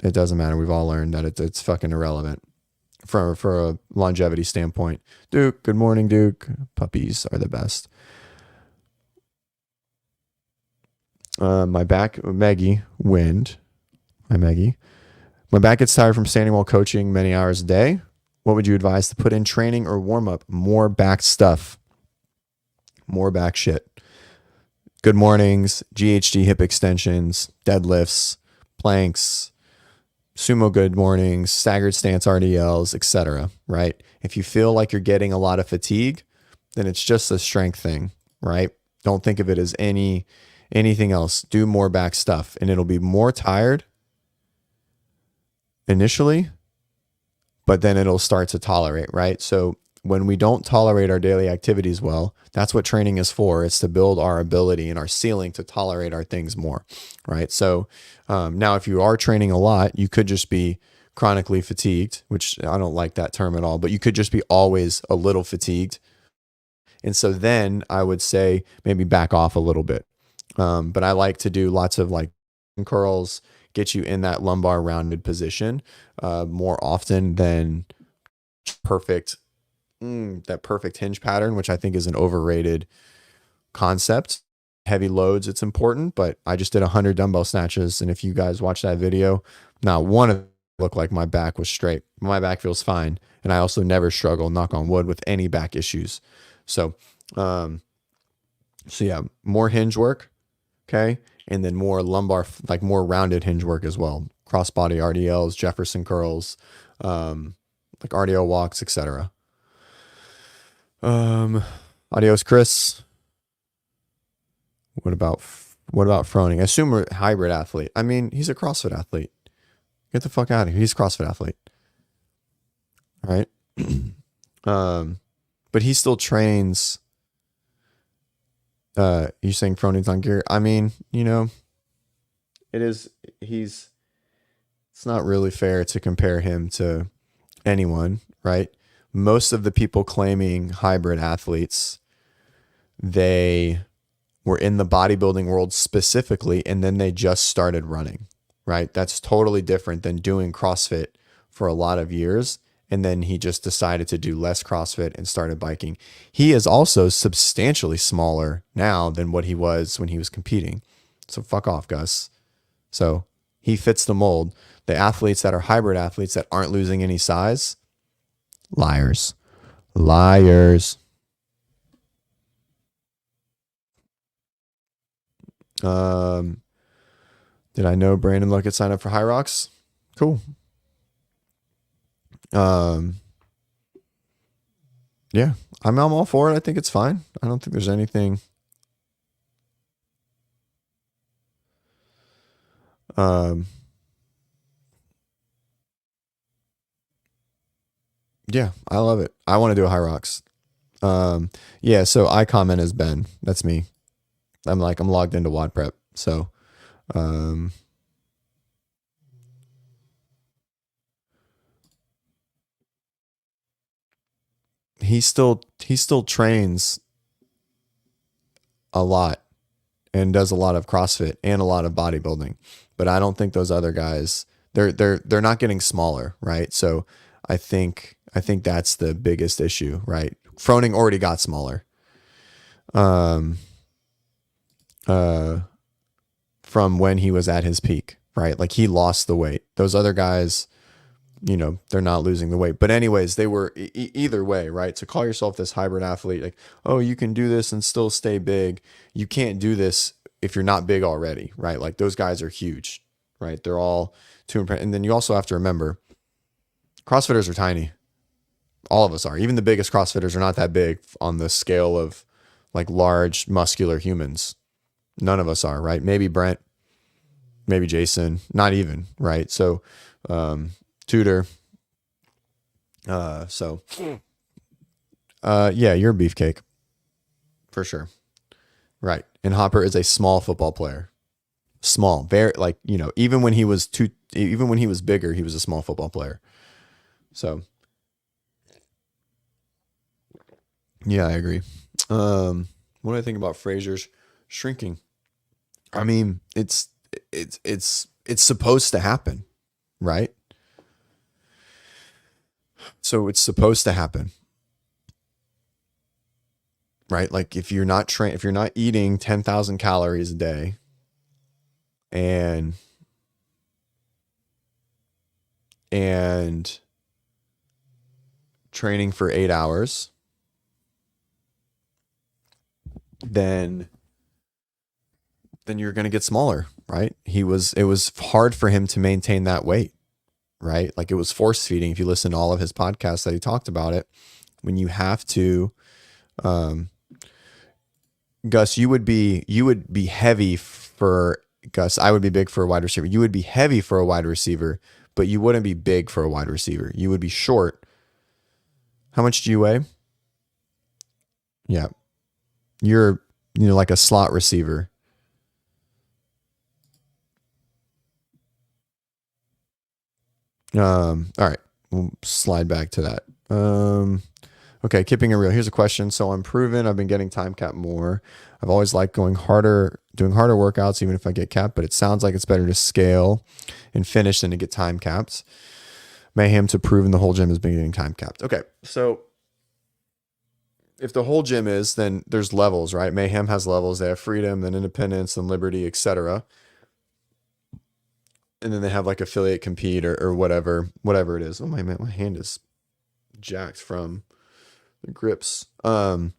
It doesn't matter. We've all learned that it's fucking irrelevant. for a longevity standpoint. Duke, good morning, Duke. Puppies are the best. My back, Maggie, wind. Hi, Maggie. My back gets tired from standing while coaching many hours a day. What would you advise to put in training or warm up? More back stuff. More back shit. Good mornings, GHD hip extensions, deadlifts, planks, sumo good mornings, staggered stance RDLs, etc. Right? If you feel like you're getting a lot of fatigue, then it's just a strength thing, right? Don't think of it as anything else. Do more back stuff, and it'll be more tired initially, but then it'll start to tolerate, right? So when we don't tolerate our daily activities well, that's what training is for. It's to build our ability and our ceiling to tolerate our things more, right? So now if you are training a lot, you could just be chronically fatigued, which I don't like that term at all, but you could just be always a little fatigued. And so then I would say maybe back off a little bit. But I like to do lots of like curls, get you in that lumbar rounded position more often than perfect that perfect hinge pattern, which I think is an overrated concept. Heavy loads, it's important, but I just did 100 dumbbell snatches, and if you guys watch that video, not one of them looked like my back was straight. My back feels fine, and I also never struggle, knock on wood, with any back issues. So yeah, more hinge work, okay, and then more lumbar, like more rounded hinge work as well. Crossbody RDLs, Jefferson curls, like RDL walks, etc. Adios, Chris. What about Froning? I assume we're a hybrid athlete. I mean, he's a CrossFit athlete. Get the fuck out of here. He's a CrossFit athlete. All right. But he still trains. You saying Froning's on gear? I mean, it's not really fair to compare him to anyone, right? Most of the people claiming hybrid athletes, they were in the bodybuilding world specifically, and then they just started running, right? That's totally different than doing CrossFit for a lot of years, and then he just decided to do less CrossFit and started biking. He is also substantially smaller now than what he was when he was competing. So fuck off, Gus. So he fits the mold. The athletes that are hybrid athletes that aren't losing any size, liars. Did I know Brandon Luckett signed up for High Rocks? Cool. Yeah, I'm all for it. I think it's fine. I don't think there's anything. Yeah, I love it. I want to do a High Rocks. Yeah, so I comment as Ben. That's me. I'm logged into WOD Prep. So, he still trains a lot and does a lot of CrossFit and a lot of bodybuilding. But I don't think those other guys, they're not getting smaller, right? So I think that's the biggest issue, right? Froning already got smaller. From when he was at his peak, right? Like he lost the weight. Those other guys, they're not losing the weight. But anyways, they were either way, right? To call yourself this hybrid athlete, like, oh, you can do this and still stay big. You can't do this if you're not big already, right? Like those guys are huge, right? They're all too impressive. And then you also have to remember, CrossFitters are tiny. All of us are. Even the biggest CrossFitters are not that big on the scale of like large muscular humans. None of us are, right? Maybe Brent, maybe Jason, not even, right? So, Tudor. Yeah, you're a beefcake for sure. Right. And Hopper is a small football player. Small, very even when he was bigger, he was a small football player. So, yeah, I agree. What do I think about Frazier's shrinking? I mean, it's supposed to happen, right? So it's supposed to happen, right? Like if you're not eating 10,000 calories a day and and training for 8 hours, then you're going to get smaller, right? It was hard for him to maintain that weight, right? Like it was force feeding. If you listen to all of his podcasts that he talked about it, when you have to, um, Gus, you would be heavy for Gus. I would be big for a wide receiver. You would be heavy for a wide receiver, but you wouldn't be big for a wide receiver. You would be short. How much do you weigh? Yeah. You're, like a slot receiver. All right. We'll slide back to that. Okay, keeping it real. Here's a question. So I'm proven I've been getting time cap more. I've always liked doing harder workouts, even if I get capped, but it sounds like it's better to scale and finish than to get time capped. Mayhem to proven the whole gym has been getting time capped. Okay, so if the whole gym is, then there's levels, right? Mayhem has levels. They have freedom, then independence, and liberty, etc. And then they have like affiliate compete or whatever it is. Oh my man, my hand is jacked from the grips. The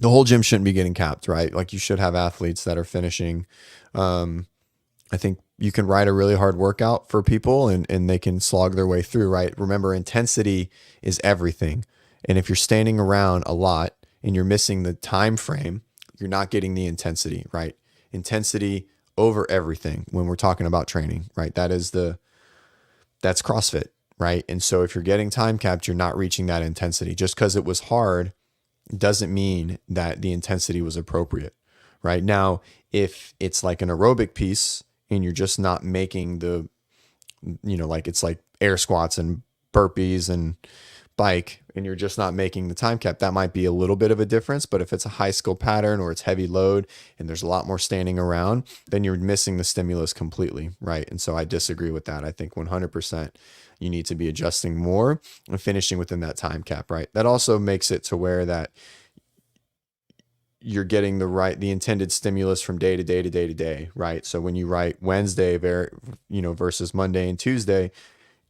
whole gym shouldn't be getting capped, right? Like you should have athletes that are finishing. I think you can write a really hard workout for people and they can slog their way through, right? Remember, intensity is everything. And if you're standing around a lot and you're missing the time frame, you're not getting the intensity, right? Intensity over everything when we're talking about training, right? That's CrossFit, right? And so if you're getting time capped, you're not reaching that intensity. Just because it was hard doesn't mean that the intensity was appropriate, right? Now, if it's like an aerobic piece and you're just not making the, like it's like air squats and burpees and bike, and you're just not making the time cap, that might be a little bit of a difference. But if it's a high skill pattern or it's heavy load and there's a lot more standing around, then you're missing the stimulus completely, right? And so I disagree with that. I think 100% you need to be adjusting more and finishing within that time cap, right? That also makes it to where that you're getting the intended stimulus from day to day to day to day, right? So when you write Wednesday, versus Monday and Tuesday,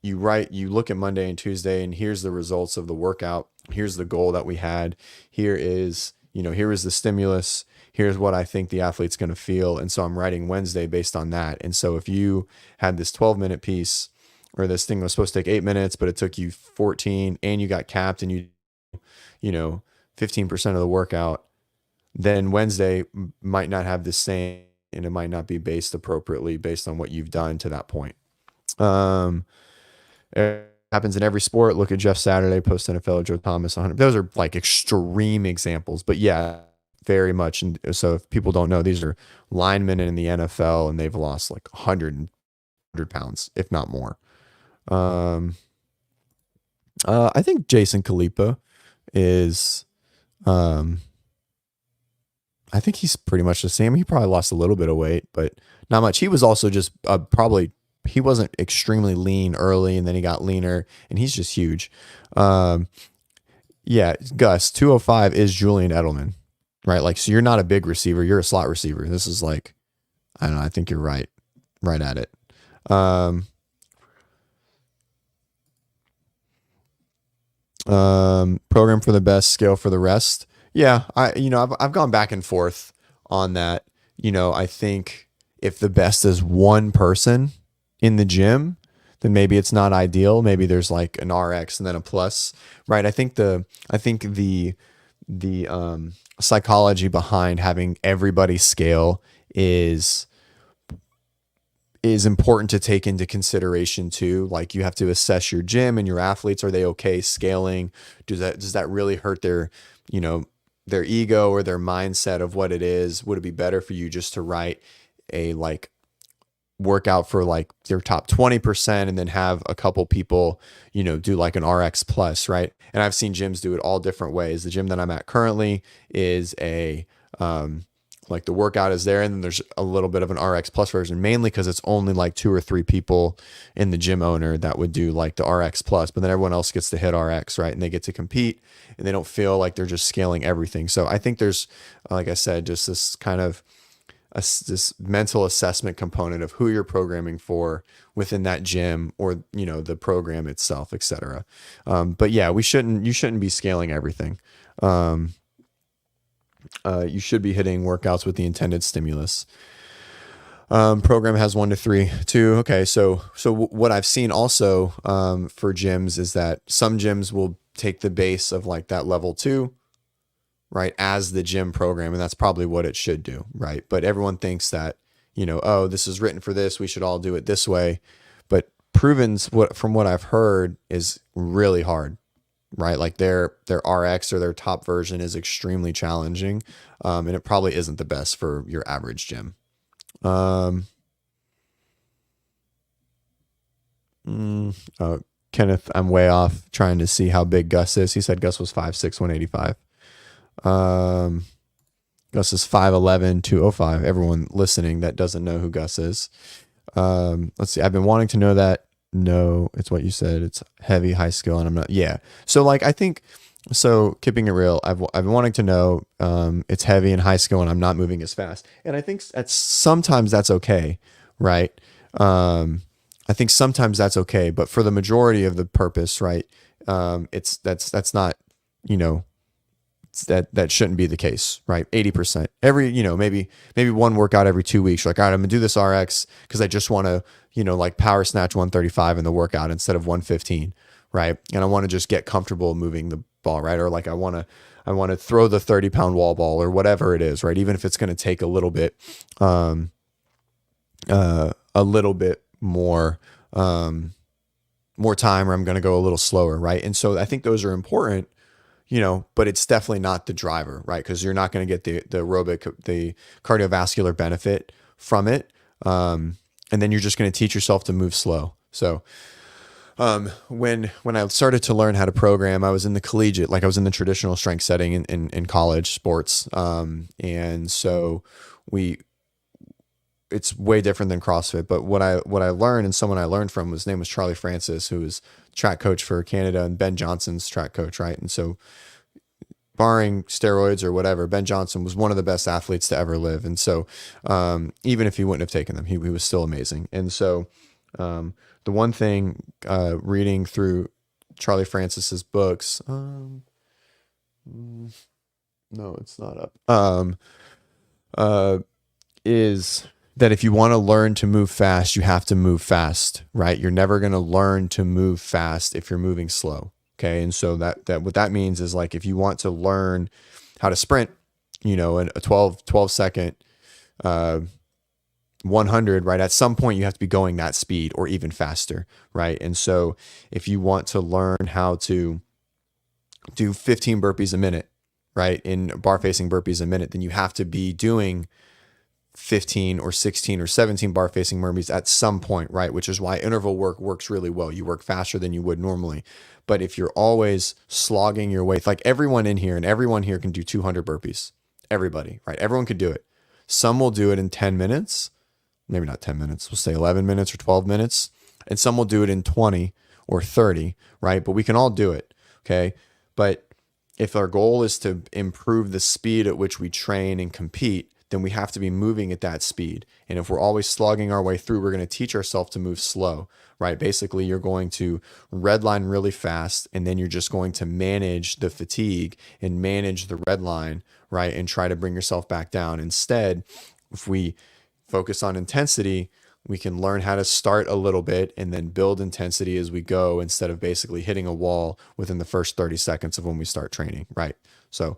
you look at Monday and Tuesday and here's the results of the workout. Here's the goal that we had. Here is the stimulus. Here's what I think the athlete's going to feel. And so I'm writing Wednesday based on that. And so if you had this 12-minute piece or this thing was supposed to take 8 minutes, but it took you 14 and you got capped and 15% of the workout, then Wednesday might not have the same, and it might not be based appropriately based on what you've done to that point. It happens in every sport. Look at Jeff Saturday, post NFL, Joe Thomas, 100. Those are like extreme examples, but yeah, very much. And so if people don't know, these are linemen in the NFL and they've lost like 100 pounds, if not more. I think Jason Khalipa is, I think he's pretty much the same. He probably lost a little bit of weight, but not much. He was also just he wasn't extremely lean early and then he got leaner and he's just huge. Yeah, Gus, 205 is Julian Edelman, right? Like, so you're not a big receiver. You're a slot receiver. This is like, I don't know. I think you're right at it. Program for the best, scale for the rest. Yeah, I've gone back and forth on that. I think if the best is one person in the gym, then maybe it's not ideal. Maybe there's like an RX and then a plus, right? I think the psychology behind having everybody scale is important to take into consideration too. Like you have to assess your gym and your athletes. Are they okay scaling? Does that really hurt their ego or their mindset of what it is? Would it be better for you just to write a like workout for like your top 20% and then have a couple people, do like an RX plus, right? And I've seen gyms do it all different ways. The gym that I'm at currently is a Like the workout is there, and then there's a little bit of an RX Plus version, mainly because it's only like 2 or 3 people in the gym owner that would do like the RX Plus, but then everyone else gets to hit RX, right? And they get to compete, and they don't feel like they're just scaling everything. So I think there's, like I said, just this kind of this mental assessment component of who you're programming for within that gym, or the program itself, etc. But yeah, you shouldn't be scaling everything. You should be hitting workouts with the intended stimulus. Program has 1 to 3, 2. Okay. So what I've seen also, for gyms is that some gyms will take the base of like that level 2, right, as the gym program. And that's probably what it should do. Right. But everyone thinks that, oh, this is written for this, we should all do it this way. But from what I've heard, is really hard. Right. Like their RX or their top version is extremely challenging. And it probably isn't the best for your average gym. Kenneth, I'm way off trying to see how big Gus is. He said Gus was 5'6", 185. Gus is 5'11", 205. Everyone listening that doesn't know who Gus is. Let's see. I've been wanting to know that. No, it's what you said. It's heavy, high skill, and I'm not. Yeah. So like, I think, so keeping it real, I've been wanting to know, it's heavy and high skill, and I'm not moving as fast. And I think sometimes that's okay. Right. I think sometimes that's okay, but for the majority of the purpose, right. That's not, that shouldn't be the case, right? 80%. Maybe one workout every 2 weeks. You're like, all right, I'm gonna do this RX because I just want to, like power snatch 135 in the workout instead of 115, right? And I want to just get comfortable moving the ball, right? Or like I want to throw the 30-pound wall ball or whatever it is, right? Even if it's going to take a little bit more time, or I'm going to go a little slower, right? And so I think those are important. But it's definitely not the driver, right? Because you're not going to get the aerobic, the cardiovascular benefit from it. And then you're just going to teach yourself to move slow. So when I started to learn how to program, I was in the collegiate, like I was in the traditional strength setting in college sports. And so it's way different than CrossFit. But what I learned, and someone I learned from, his name was Charlie Francis, who was track coach for Canada, and Ben Johnson's track coach, right? And so barring steroids or whatever, Ben Johnson was one of the best athletes to ever live. And so even if he wouldn't have taken them, he was still amazing. And so the one thing, reading through Charlie Francis's books, no, it's not up, is that if you want to learn to move fast, you have to move fast, right? You're never going to learn to move fast if you're moving slow. Okay. And so that what that means is, like, if you want to learn how to sprint, in a 12 second, 100, right? At some point you have to be going that speed or even faster. Right. And so if you want to learn how to do 15 burpees a minute, right, in bar facing burpees a minute, then you have to be doing 15 or 16 or 17 bar facing burpees at some point, right? Which is why interval work works really well. You work faster than you would normally. But if you're always slogging your way, like everyone in here, and everyone here can do 200 burpees, everybody, right? Everyone could do it. Some will do it in 10 minutes, maybe not 10 minutes, we'll say 11 minutes or 12 minutes. And some will do it in 20 or 30, right? But we can all do it. Okay. But if our goal is to improve the speed at which we train and compete, then we have to be moving at that speed. And if we're always slogging our way through, we're going to teach ourselves to move slow, right? Basically, you're going to redline really fast, and then you're just going to manage the fatigue and manage the red line, right? And try to bring yourself back down. Instead, if we focus on intensity, we can learn how to start a little bit and then build intensity as we go, instead of basically hitting a wall within the first 30 seconds of when we start training, right? So,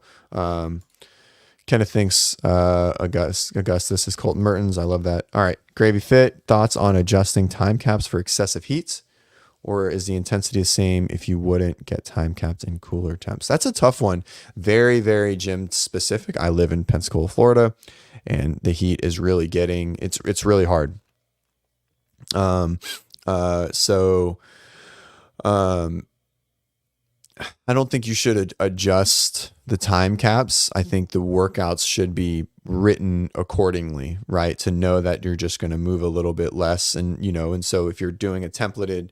Kenneth thinks Augustus is Colton Mertens. I love that. All right. Gravy Fit, thoughts on adjusting time caps for excessive heat? Or is the intensity the same if you wouldn't get time capped in cooler temps? That's a tough one. Very, very gym specific. I live in Pensacola, Florida, and the heat is really it's really hard. I don't think you should adjust the time caps. I think the workouts should be written accordingly, right? To know that you're just going to move a little bit less. And, and so if you're doing a templated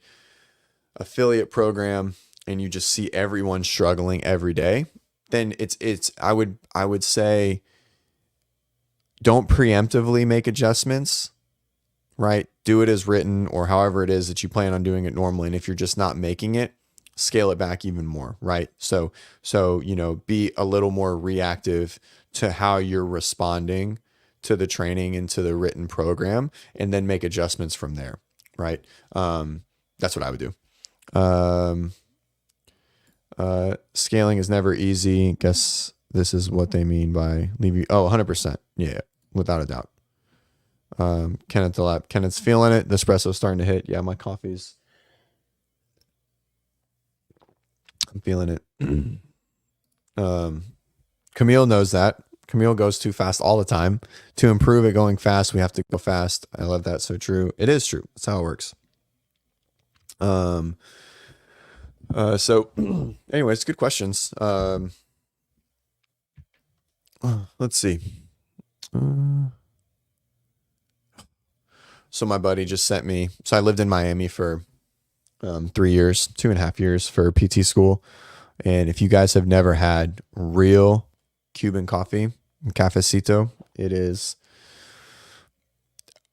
affiliate program and you just see everyone struggling every day, then I would say don't preemptively make adjustments, right? Do it as written or however it is that you plan on doing it normally. And if you're just not making it, scale it back even more, right? So, be a little more reactive to how you're responding to the training and to the written program, and then make adjustments from there, right? That's what I would do. Scaling is never easy. Guess this is what they mean by leave you. Oh, 100%. Yeah, without a doubt. Kenneth's feeling it. The espresso's starting to hit. Yeah, my coffee's. I'm feeling it. Camille knows that. Camille goes too fast all the time. To improve at going fast, we have to go fast. I love that. So true. It is true. That's how it works. So anyways, good questions. Let's see. So my buddy just sent me, so I lived in Miami for 3 years, 2.5 years for PT school. And if you guys have never had real Cuban coffee, cafecito, it is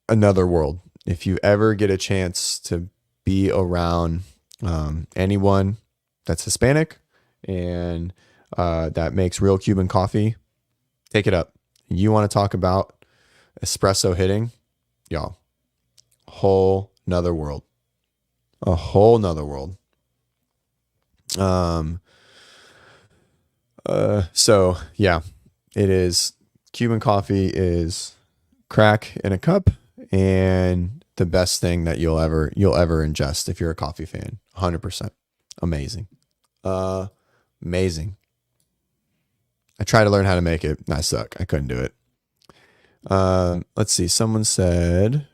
another world. If you ever get a chance to be around anyone that's Hispanic and that makes real Cuban coffee, take it up. You want to talk about espresso hitting, y'all, whole nother world. A whole nother world. So yeah, it is. Cuban coffee is crack in a cup and the best thing that you'll ever ingest if you're a coffee fan. 100%. Amazing. Amazing. I tried to learn how to make it. I suck. I couldn't do it. Let's see. Someone said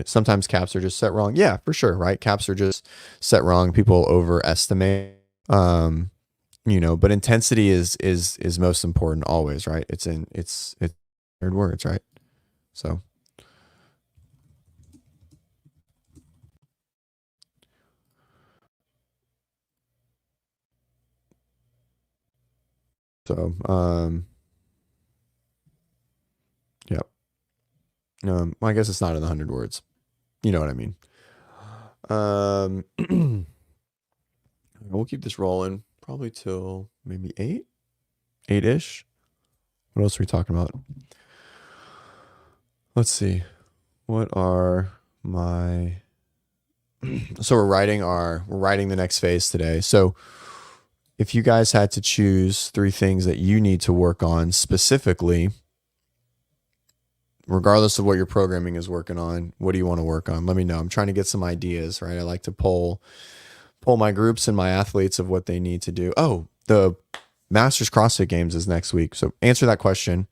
sometimes caps are just set wrong. Yeah, for sure. Right. Caps are just set wrong. People overestimate, but intensity is most important always. Right. It's third words. Right. So. Yep. Well, I guess it's not in the 100 words. You know what I mean? We'll keep this rolling probably till maybe 8-ish. What else are we talking about? Let's see. What are my, so we're writing the next phase today. So if you guys had to choose 3 things that you need to work on specifically, regardless of what your programming is working on, what do you want to work on? Let me know. I'm trying to get some ideas, right? I like to poll my groups and my athletes of what they need to do. Oh, the Masters CrossFit Games is next week. So answer that question.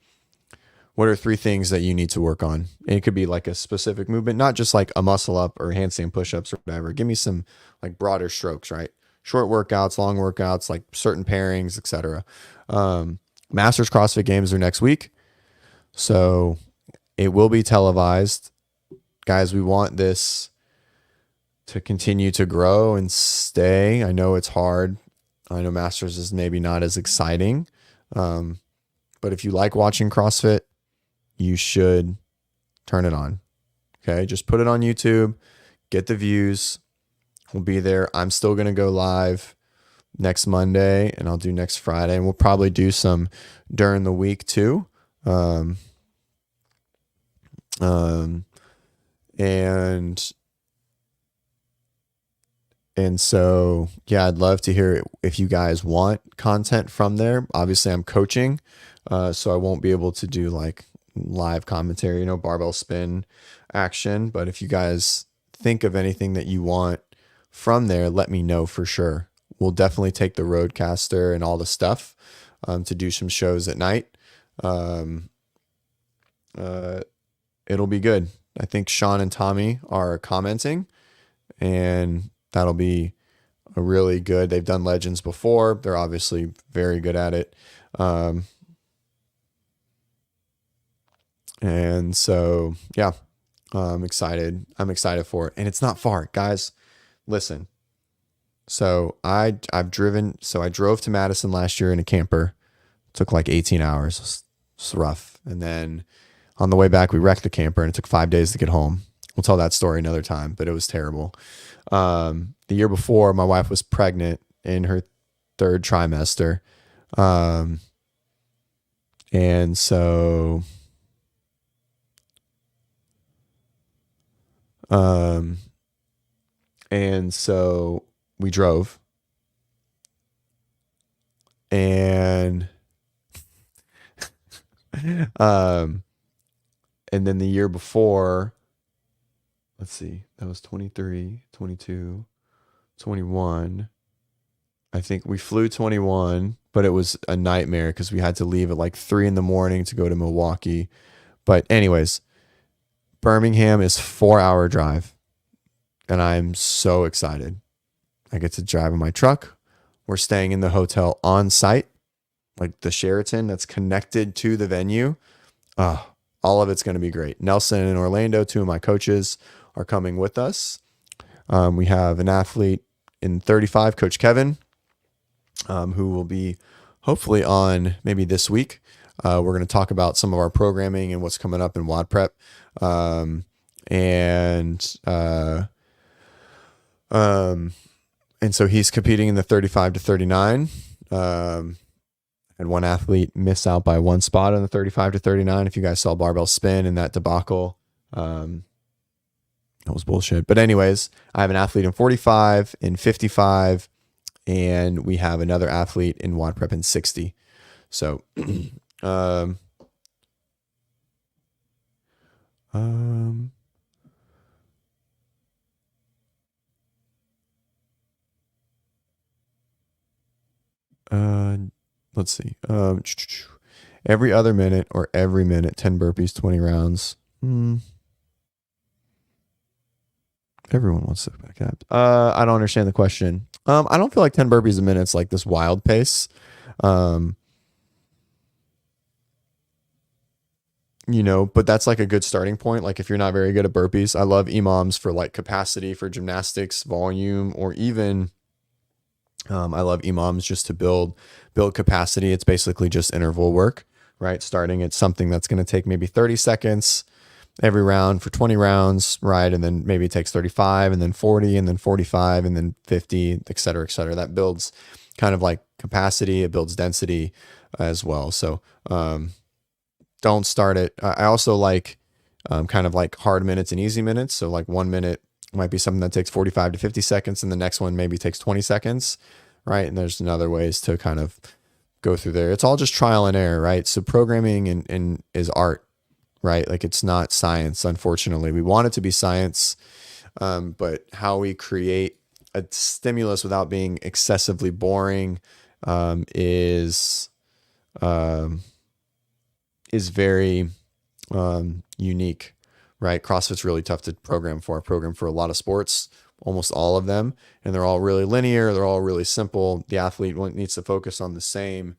What are 3 things that you need to work on? And it could be like a specific movement, not just like a muscle up or handstand push-ups or whatever. Give me some like broader strokes, right? Short workouts, long workouts, like certain pairings, etc. Masters CrossFit Games are next week. So it will be televised. Guys, we want this to continue to grow and stay. I know it's hard. I know Masters is maybe not as exciting. But if you like watching CrossFit, you should turn it on. Okay, just put it on YouTube. Get the views. We'll be there. I'm still going to go live next Monday and I'll do next Friday. And we'll probably do some during the week too. And so, yeah, I'd love to hear if you guys want content from there. Obviously, I'm coaching, so I won't be able to do like live commentary, barbell spin action. But if you guys think of anything that you want from there, let me know for sure. We'll definitely take the Rodecaster and all the stuff to do some shows at night. It'll be good. I think Sean and Tommy are commenting, and that'll be a really good. They've done Legends before. They're obviously very good at it. And so, yeah, I'm excited. I'm excited for it. And it's not far, guys. Listen. So I drove to Madison last year in a camper. It took like 18 hours. It's rough. And then on the way back, we wrecked the camper and it took 5 days to get home. We'll tell that story another time, but it was terrible. The year before, my wife was pregnant in her third trimester. Um, and so, um, and so we drove and, um, and then the year before, let's see, that was 23, 22, 21. I think we flew 21, but it was a nightmare because we had to leave at like 3 in the morning to go to Milwaukee. But anyways, Birmingham is 4 hour drive, and I'm so excited. I get to drive in my truck. We're staying in the hotel on site, like the Sheraton that's connected to the venue. All of it's going to be great. Nelson and Orlando, two of my coaches, are coming with us. We have an athlete in 35, Coach Kevin, who will be hopefully on maybe this week. We're going to talk about some of our programming and what's coming up in WOD Prep. And so he's competing in the 35 to 39. And one athlete missed out by one spot on the 35 to 39. If you guys saw barbell spin in that debacle, that was bullshit. But anyways, I have an athlete in 45, in 55, and we have another athlete in WOD Prep in 60. So, let's see. Every other minute or every minute, 10 burpees, 20 rounds. Everyone wants to back up. I don't understand the question. I don't feel like 10 burpees a minute is like this wild pace. But that's like a good starting point. Like if you're not very good at burpees, I love EMOMs for like capacity for gymnastics, volume, or even I love EMOMs just to build capacity. It's basically just interval work, right? Starting at something that's going to take maybe 30 seconds every round for 20 rounds, right? And then maybe it takes 35 and then 40 and then 45 and then 50, et cetera, et cetera. That builds kind of like capacity. It builds density as well. So don't start it. I also like kind of like hard minutes and easy minutes. So like 1 minute might be something that takes 45 to 50 seconds and the next one maybe takes 20 seconds, right? And there's another ways to kind of go through there. It's all just trial and error, right? So programming and is art, right? Like it's not science, unfortunately. We want it to be science, but how we create a stimulus without being excessively boring is very unique, right? CrossFit's really tough to program for. I program for a lot of sports, almost all of them, and they're all really linear. They're all really simple. The athlete needs to focus on the same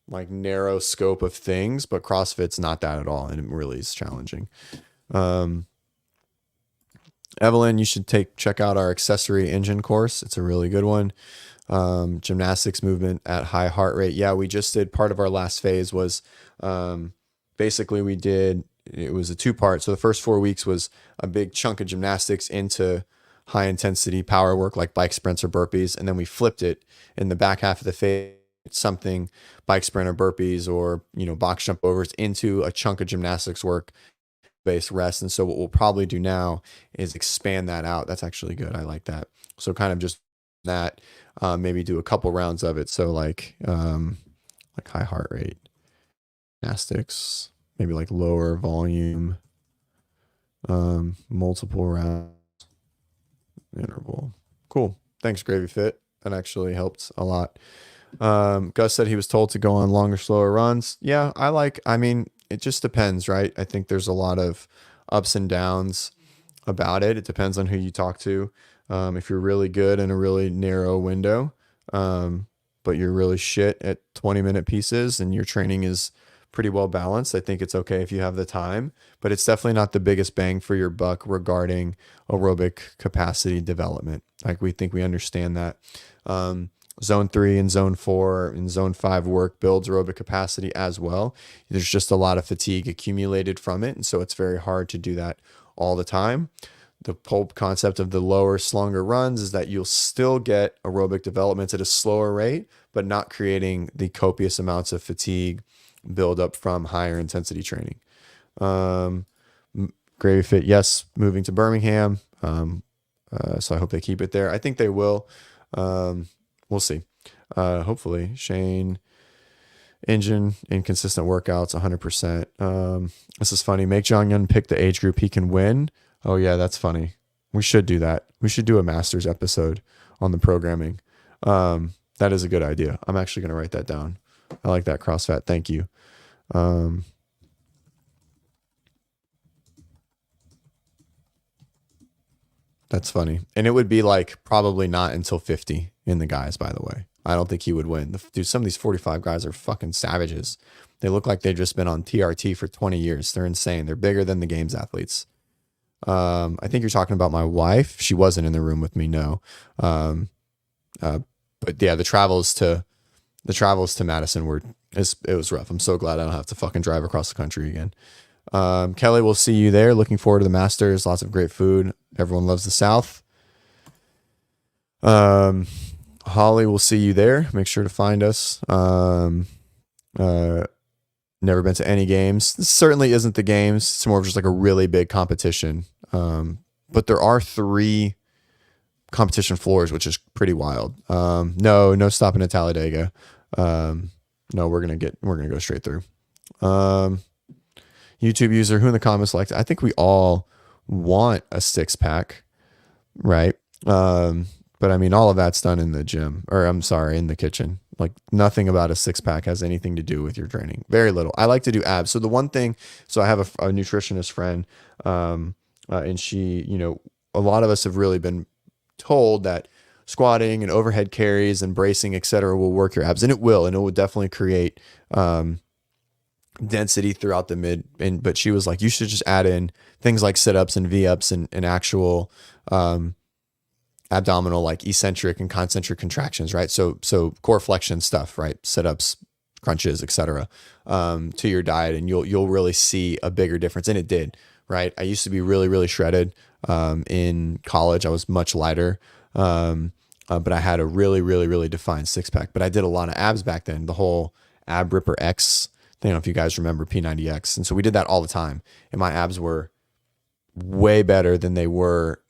like narrow scope of things, but CrossFit's not that at all, and it really is challenging. Evelyn, you should check out our accessory engine course. It's a really good one. Gymnastics movement at high heart rate. Yeah, we just did part of our last phase was basically it was a 2-part. So the first 4 weeks was a big chunk of gymnastics into high intensity power work like bike sprints or burpees. And then we flipped it in the back half of the phase, something bike sprint or burpees or, box jump overs into a chunk of gymnastics work based rest. And so what we'll probably do now is expand that out. That's actually good. I like that. So kind of just that, maybe do a couple rounds of it. So like high heart rate gymnastics, maybe like lower volume, multiple rounds interval. Cool. Thanks, Gravy Fit. That actually helped a lot. Gus said he was told to go on longer, slower runs. Yeah, it just depends, right? I think there's a lot of ups and downs about it. It depends on who you talk to. If you're really good in a really narrow window, but you're really shit at 20-minute pieces and your training is pretty well balanced. I think it's okay if you have the time, but it's definitely not the biggest bang for your buck regarding aerobic capacity development. Like we think we understand that. Zone 3 and zone 4 and zone 5 work builds aerobic capacity as well. There's just a lot of fatigue accumulated from it. And so it's very hard to do that all the time. The whole concept of the lower, longer runs is that you'll still get aerobic development at a slower rate, but not creating the copious amounts of fatigue buildup from higher intensity training. Gravy Fit, yes, moving to Birmingham. So I hope they keep it there. I think they will. We'll see. Hopefully, Shane, engine, inconsistent workouts, 100%. This is funny. Make Jong Yun pick the age group he can win. Oh yeah, that's funny. We should do that. We should do a Masters episode on the programming. That is a good idea. I'm actually going to write that down. I like that, CrossFat. Thank you. That's funny. And it would be like probably not until 50 in the guys, by the way. I don't think he would win. Dude, some of these 45 guys are fucking savages. They look like they've just been on TRT for 20 years. They're insane. They're bigger than the games athletes. I think you're talking about my wife. She wasn't in the room with me. No. But yeah, the travels to Madison it was rough. I'm so glad I don't have to fucking drive across the country again. Kelly, we'll see you there. Looking forward to the Masters. Lots of great food. Everyone loves the South. Holly, we'll see you there. Make sure to find us. Never been to any games. This certainly isn't the games. It's more of just like a really big competition. But there are 3 competition floors, which is pretty wild. No stopping at Talladega. No, we're gonna go straight through. YouTube user, who in the comments liked it? I think we all want a 6-pack, right? But I mean, all of that's done in the gym, or I'm sorry, in the kitchen. Like nothing about a 6-pack has anything to do with your training. Very little. I like to do abs. So the one thing, so I have a nutritionist friend, and she, a lot of us have really been told that squatting and overhead carries and bracing, et cetera, will work your abs, and it will definitely create, density throughout the mid. But she was like, you should just add in things like sit-ups and V-ups and actual, abdominal, like eccentric and concentric contractions, right? So core flexion stuff, right? Sit-ups, crunches, etc. To your diet, and you'll really see a bigger difference. And it did, right? I used to be really, really shredded. In college, I was much lighter. But I had a really, really, really defined 6-pack. But I did a lot of abs back then. The whole Ab Ripper X. I don't know if you guys remember P90X. And so we did that all the time. And my abs were way better than they were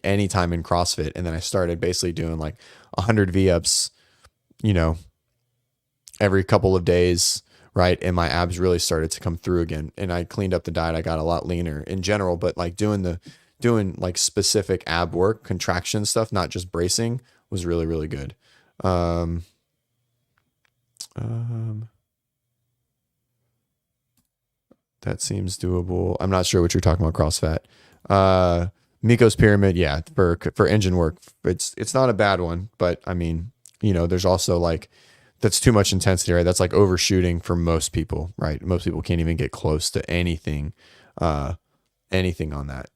any time in CrossFit. And then I started basically doing like 100 V-ups, every couple of days, right? And my abs really started to come through again. And I cleaned up the diet. I got a lot leaner in general, but like doing like specific ab work, contraction stuff, not just bracing, was really, really good. That seems doable. I'm not sure what you're talking about, CrossFat. Miko's Pyramid, yeah, for engine work, it's not a bad one, but I mean, there's also like, that's too much intensity, right? That's like overshooting for most people, right? Most people can't even get close to anything on that.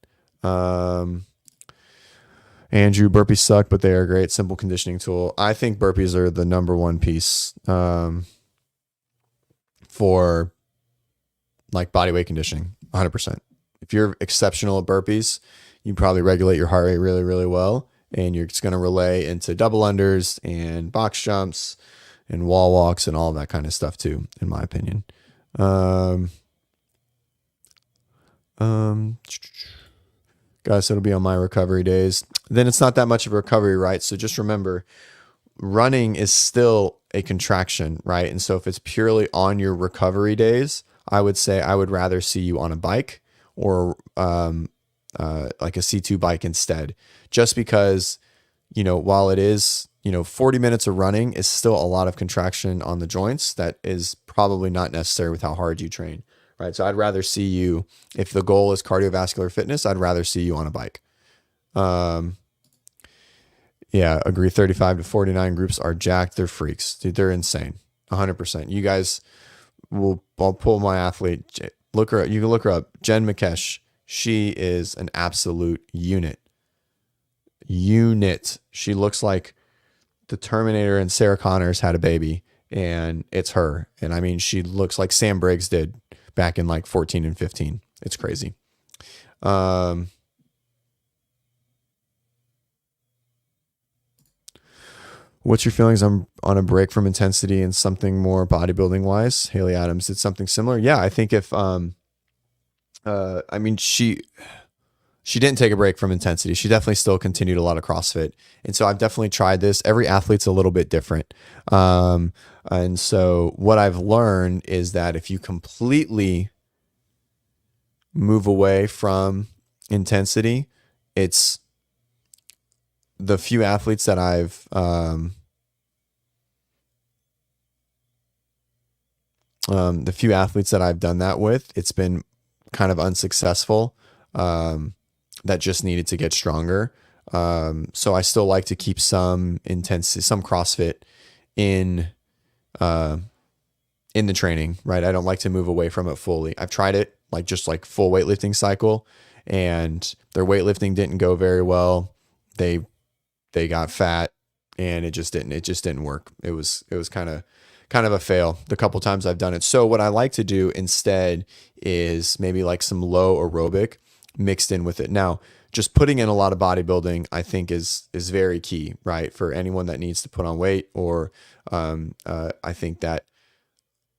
Andrew, burpees suck, but they are a great, simple conditioning tool. I think burpees are the number one piece for like body weight conditioning, 100%. If you're exceptional at burpees, you probably regulate your heart rate really, really well, and you're just going to relay into double unders and box jumps and wall walks and all that kind of stuff too, in my opinion. Guys, it'll be on my recovery days. Then it's not that much of a recovery, right? So just remember, running is still a contraction, right? And so if it's purely on your recovery days, I would say I would rather see you on a bike or like a C2 bike instead, just because, while it is, 40 minutes of running is still a lot of contraction on the joints. That is probably not necessary with how hard you train, right? So I'd rather see you, if the goal is cardiovascular fitness, I'd rather see you on a bike. Yeah, agree. 35 to 49 groups are jacked. They're freaks, dude. They're insane. 100%. You guys, I'll pull my athlete. Look her up. You can look her up. Jen McKesh. She is an absolute unit. She looks like the Terminator and Sarah Connors had a baby, and it's her. And I mean, she looks like Sam Briggs did back in like 14 and 15. It's crazy. What's your feelings on a break from intensity and something more bodybuilding wise? Haley Adams did something similar. Yeah, I think if I mean she didn't take a break from intensity. She definitely still continued a lot of CrossFit. And so I've definitely tried this. Every athlete's a little bit different. And so what I've learned is that if you completely move away from intensity, it's the few athletes that I've done that with, it's been kind of unsuccessful. That just needed to get stronger. So I still like to keep some intensity, some CrossFit in the training, right? I don't like to move away from it fully. I've tried it like just like full weightlifting cycle, and their weightlifting didn't go very well. They got fat, and it just didn't work. It was kind of a fail the couple times I've done it. So what I like to do instead is maybe like some low aerobic mixed in with it. Now, just putting in a lot of bodybuilding, I think is very key, right? For anyone that needs to put on weight, or I think that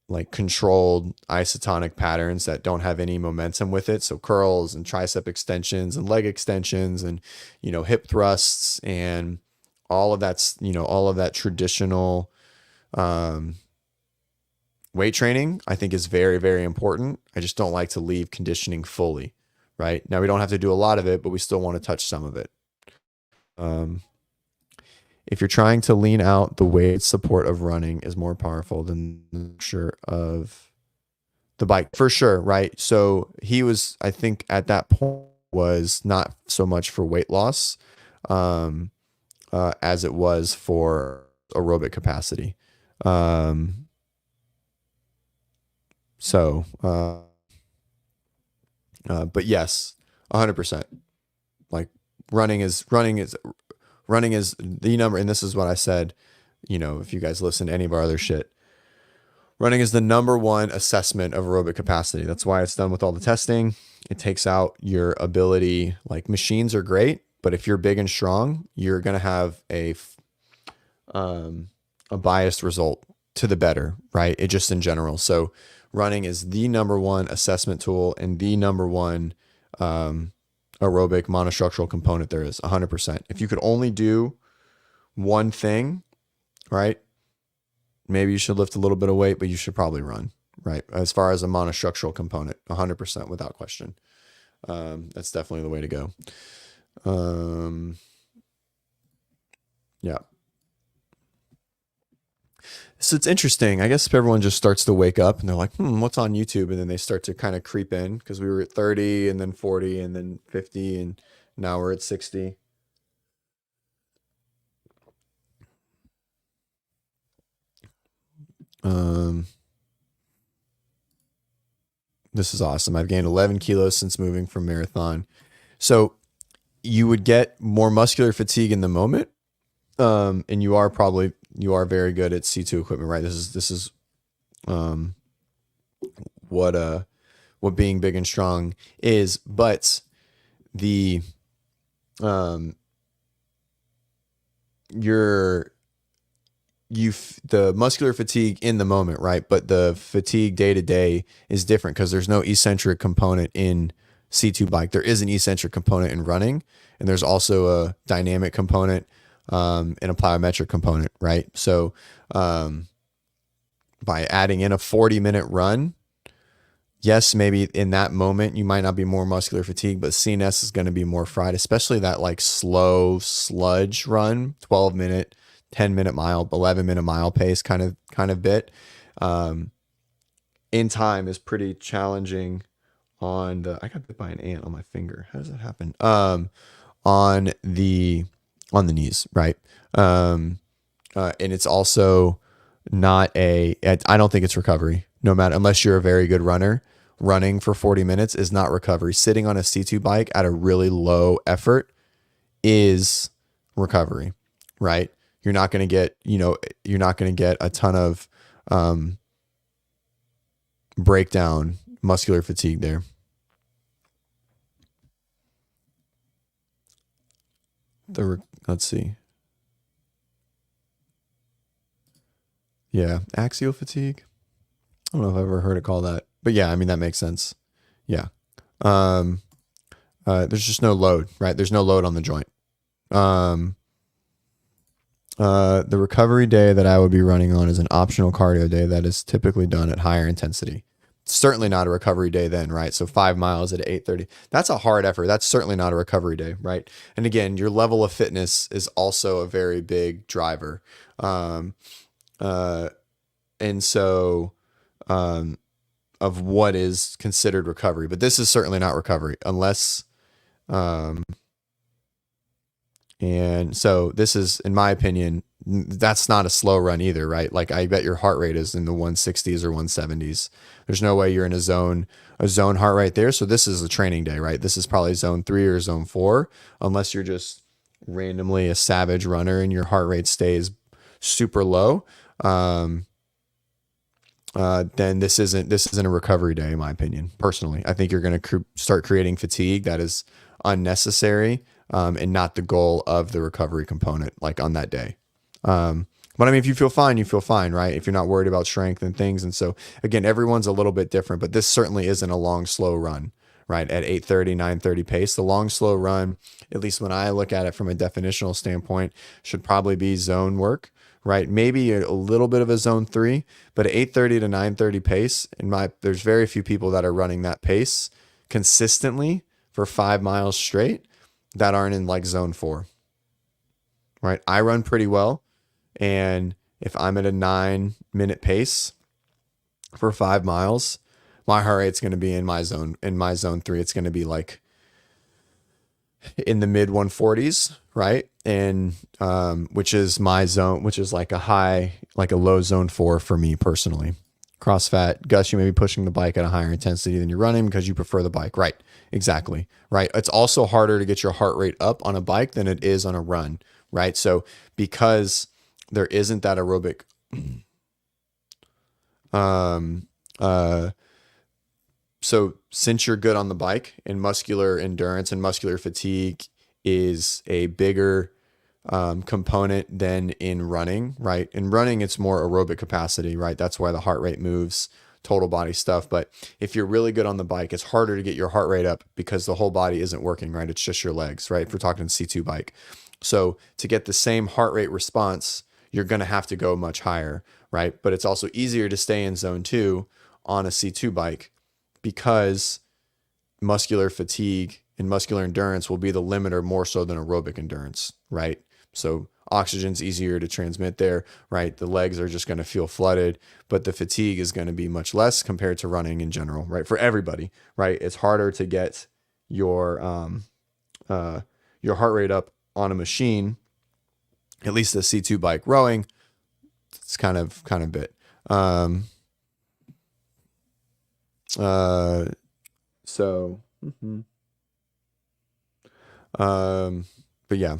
like controlled isotonic patterns that don't have any momentum with it. So curls and tricep extensions and leg extensions and, hip thrusts and all of that traditional weight training, I think is very, very important. I just don't like to leave conditioning fully. Right now, we don't have to do a lot of it, but we still want to touch some of it. If you're trying to lean out, the weight support of running is more powerful than the pressure of the bike, for sure. Right. So he was, I think at that point, was not so much for weight loss as it was for aerobic capacity. But yes, 100%. Like running is the number. And this is what I said, if you guys listen to any of our other shit, running is the number one assessment of aerobic capacity. That's why it's done with all the testing. It takes out your ability. Like machines are great, but if you're big and strong, you're going to have a biased result to the better, right? It just in general. So running is the number one assessment tool and the number one aerobic monostructural component there is, 100%. If you could only do one thing, right, maybe you should lift a little bit of weight, but you should probably run, right? As far as a monostructural component, 100% without question. That's definitely the way to go. Yeah. So it's interesting. I guess if everyone just starts to wake up and they're like, what's on YouTube? And then they start to kind of creep in, because we were at 30 and then 40 and then 50 and now we're at 60. This is awesome. I've gained 11 kilos since moving from marathon. So you would get more muscular fatigue in the moment. And you are very good at C2 equipment, right? This is what being big and strong is, but the the muscular fatigue in the moment, right? But the fatigue day to day is different, because there's no eccentric component in C2 bike. There is an eccentric component in running, and there's also a dynamic component and a plyometric component, right? So by adding in a 40-minute run, yes, maybe in that moment you might not be more muscular fatigue, but CNS is going to be more fried, especially that like slow sludge run, 12-minute, 10-minute mile, 11-minute mile pace kind of bit. In time is pretty challenging on the, I got bit by an ant on my finger. How does that happen? On the knees, right? And it's also not I don't think it's recovery. no matter, unless you're a very good runner, running for 40 minutes is not recovery. Sitting on a C2 bike at a really low effort is recovery, right? You're not going to get, you're not going to get a ton of breakdown muscular fatigue there. Let's see. Yeah, axial fatigue. I don't know if I've ever heard it called that, but yeah, I mean, that makes sense. Yeah. There's just no load, right? There's no load on the joint. The recovery day that I would be running on is an optional cardio day that is typically done at higher intensity. Certainly not a recovery day then, right? So 5 miles at 8:30. That's a hard effort. That's certainly not a recovery day, right? And again, your level of fitness is also a very big driver. And so of what is considered recovery, but this is certainly not recovery unless, and so this is, in my opinion, that's not a slow run either, right? Like I bet your heart rate is in the 160s or 170s. There's no way you're in a zone heart rate there. So this is a training day, right? This is probably zone 3 or zone 4, unless you're just randomly a savage runner and your heart rate stays super low. Then this isn't a recovery day, in my opinion. Personally, I think you're going to start creating fatigue that is unnecessary, and not the goal of the recovery component, like on that day. But I mean, if you feel fine, you feel fine, right? If you're not worried about strength and things. And so again, everyone's a little bit different, but this certainly isn't a long, slow run, right? At 8:30, 9:30 pace, the long, slow run, at least when I look at it from a definitional standpoint, should probably be zone work, right? Maybe a little bit of a zone 3, but at 8:30 to 9:30 pace, there's very few people that are running that pace consistently for 5 miles straight that aren't in like zone 4, right? I run pretty well. And if I'm at a 9-minute pace for 5 miles, my heart rate's going to be in my zone 3. It's going to be like in the mid 140s, right? And, which is my zone, which is like a low zone 4 for me personally. Cross fat, Gus, you may be pushing the bike at a higher intensity than you're running because you prefer the bike. Right. Exactly. Right. It's also harder to get your heart rate up on a bike than it is on a run. Right. So because there isn't that aerobic, so since you're good on the bike and muscular endurance and muscular fatigue is a bigger component than in running, right? In running, it's more aerobic capacity, right? That's why the heart rate moves, total body stuff. But if you're really good on the bike, it's harder to get your heart rate up because the whole body isn't working, right? It's just your legs, right? If we're talking C2 bike. So to get the same heart rate response, you're going to have to go much higher, right? But it's also easier to stay in zone 2 on a C2 bike because muscular fatigue and muscular endurance will be the limiter more so than aerobic endurance, right? So oxygen's easier to transmit there, right? The legs are just going to feel flooded, but the fatigue is going to be much less compared to running in general, right? For everybody, right? It's harder to get your heart rate up on a machine, at least a C2 bike. Rowing, it's kind of bit. But yeah.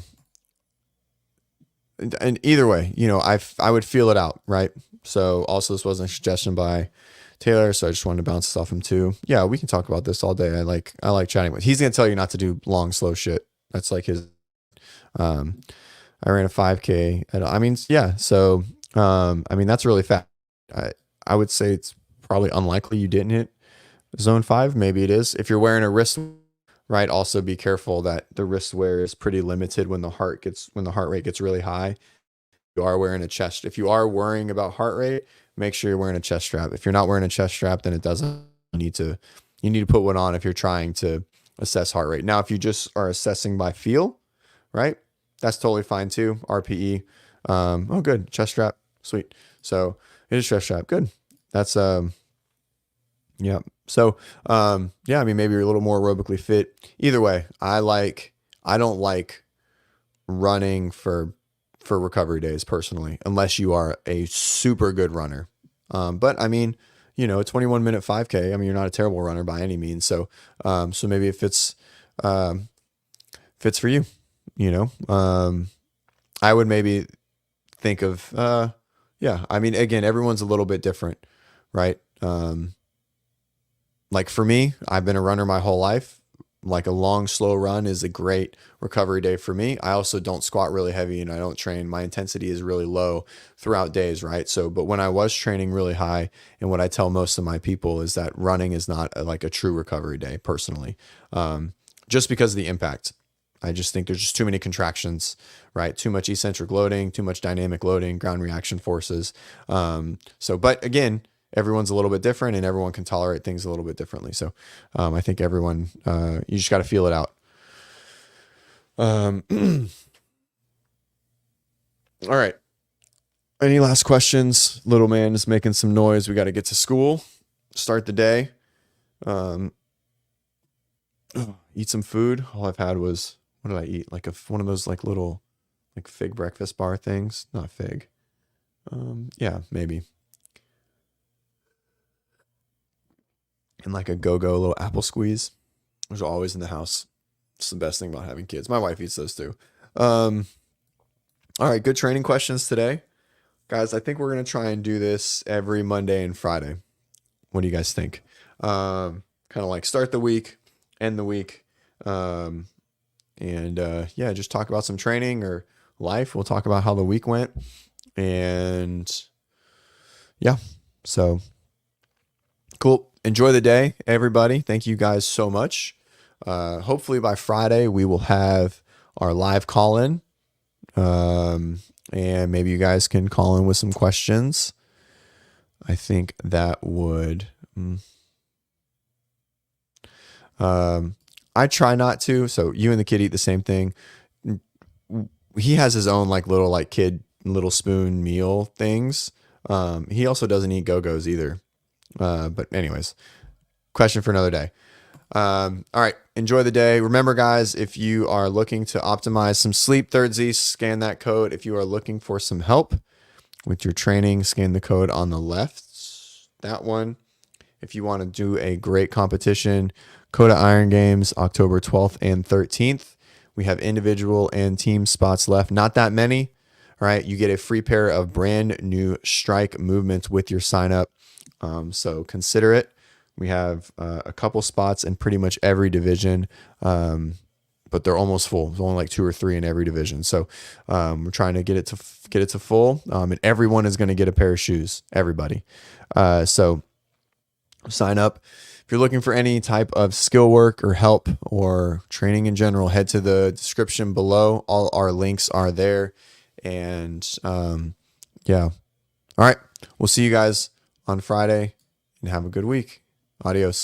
And either way, I would feel it out, right? So also this wasn't a suggestion by Taylor, so I just wanted to bounce this off him too. Yeah, we can talk about this all day. I like chatting with. He's gonna tell you not to do long, slow shit. That's like his. I ran a 5K. So that's really fast. I would say it's probably unlikely you didn't hit zone 5. Maybe it is. If you're wearing a wrist, right? Also be careful that the wrist wear is pretty limited when the heart rate gets really high. You are wearing a chest. If you are worrying about heart rate, make sure you're wearing a chest strap. If you're not wearing a chest strap, then you need to put one on if you're trying to assess heart rate. Now, if you just are assessing by feel, right? That's totally fine too. RPE. Oh, good. Chest strap. Sweet. So it is chest strap. Good. That's, yeah. So, maybe you're a little more aerobically fit. Either way, I don't like running for recovery days personally, unless you are a super good runner. But you know, a 21-minute 5K. I mean, you're not a terrible runner by any means. So, so maybe it fits for you, you know. I would maybe think of, yeah, I mean, again, everyone's a little bit different, right? Like for me, I've been a runner my whole life. Like a long, slow run is a great recovery day for me. I also don't squat really heavy and I don't train. My intensity is really low throughout days, right? So, but when I was training really high, and what I tell most of my people is that running is not like a true recovery day personally, just because of the impact. I just think there's just too many contractions, right? Too much eccentric loading, too much dynamic loading, ground reaction forces. So, but again, everyone's a little bit different and everyone can tolerate things a little bit differently. So, I think everyone, you just got to feel it out. All right. Any last questions? Little man is making some noise. We got to get to school, start the day, eat some food. All I've had was, what did I eat? Like one of those like little like fig breakfast bar things. Not fig. Yeah, maybe. And like a go-go little apple squeeze. Those are always in the house. It's the best thing about having kids. My wife eats those too. All right, good training questions today. Guys, I think we're going to try and do this every Monday and Friday. What do you guys think? Kind of like start the week, end the week. Yeah, just talk about some training or life. We'll talk about how the week went. And yeah, so cool. Enjoy the day, everybody. Thank you guys so much. Hopefully by Friday, we will have our live call-in. And maybe you guys can call in with some questions. I think that would... I try not to. So you and the kid eat the same thing. He has his own like little like kid little spoon meal things. He also doesn't eat Go-Go's either. But anyways, question for another day. All right. Enjoy the day. Remember, guys, if you are looking to optimize some sleep, Third Z, scan that code. If you are looking for some help with your training, scan the code on the left. That one. If you want to do a great competition, Coda Iron Games, October 12th and 13th. We have individual and team spots left. Not that many. All right. You get a free pair of brand new Strike movements with your sign up. So consider it. We have a couple spots in pretty much every division, but they're almost full. There's only like 2 or 3 in every division. So we're trying to get it to full, and everyone is going to get a pair of shoes. Everybody. So sign up. If you're looking for any type of skill work or help or training in general, head to the description below. All our links are there. And yeah. All right. We'll see you guys on Friday and have a good week. Adios.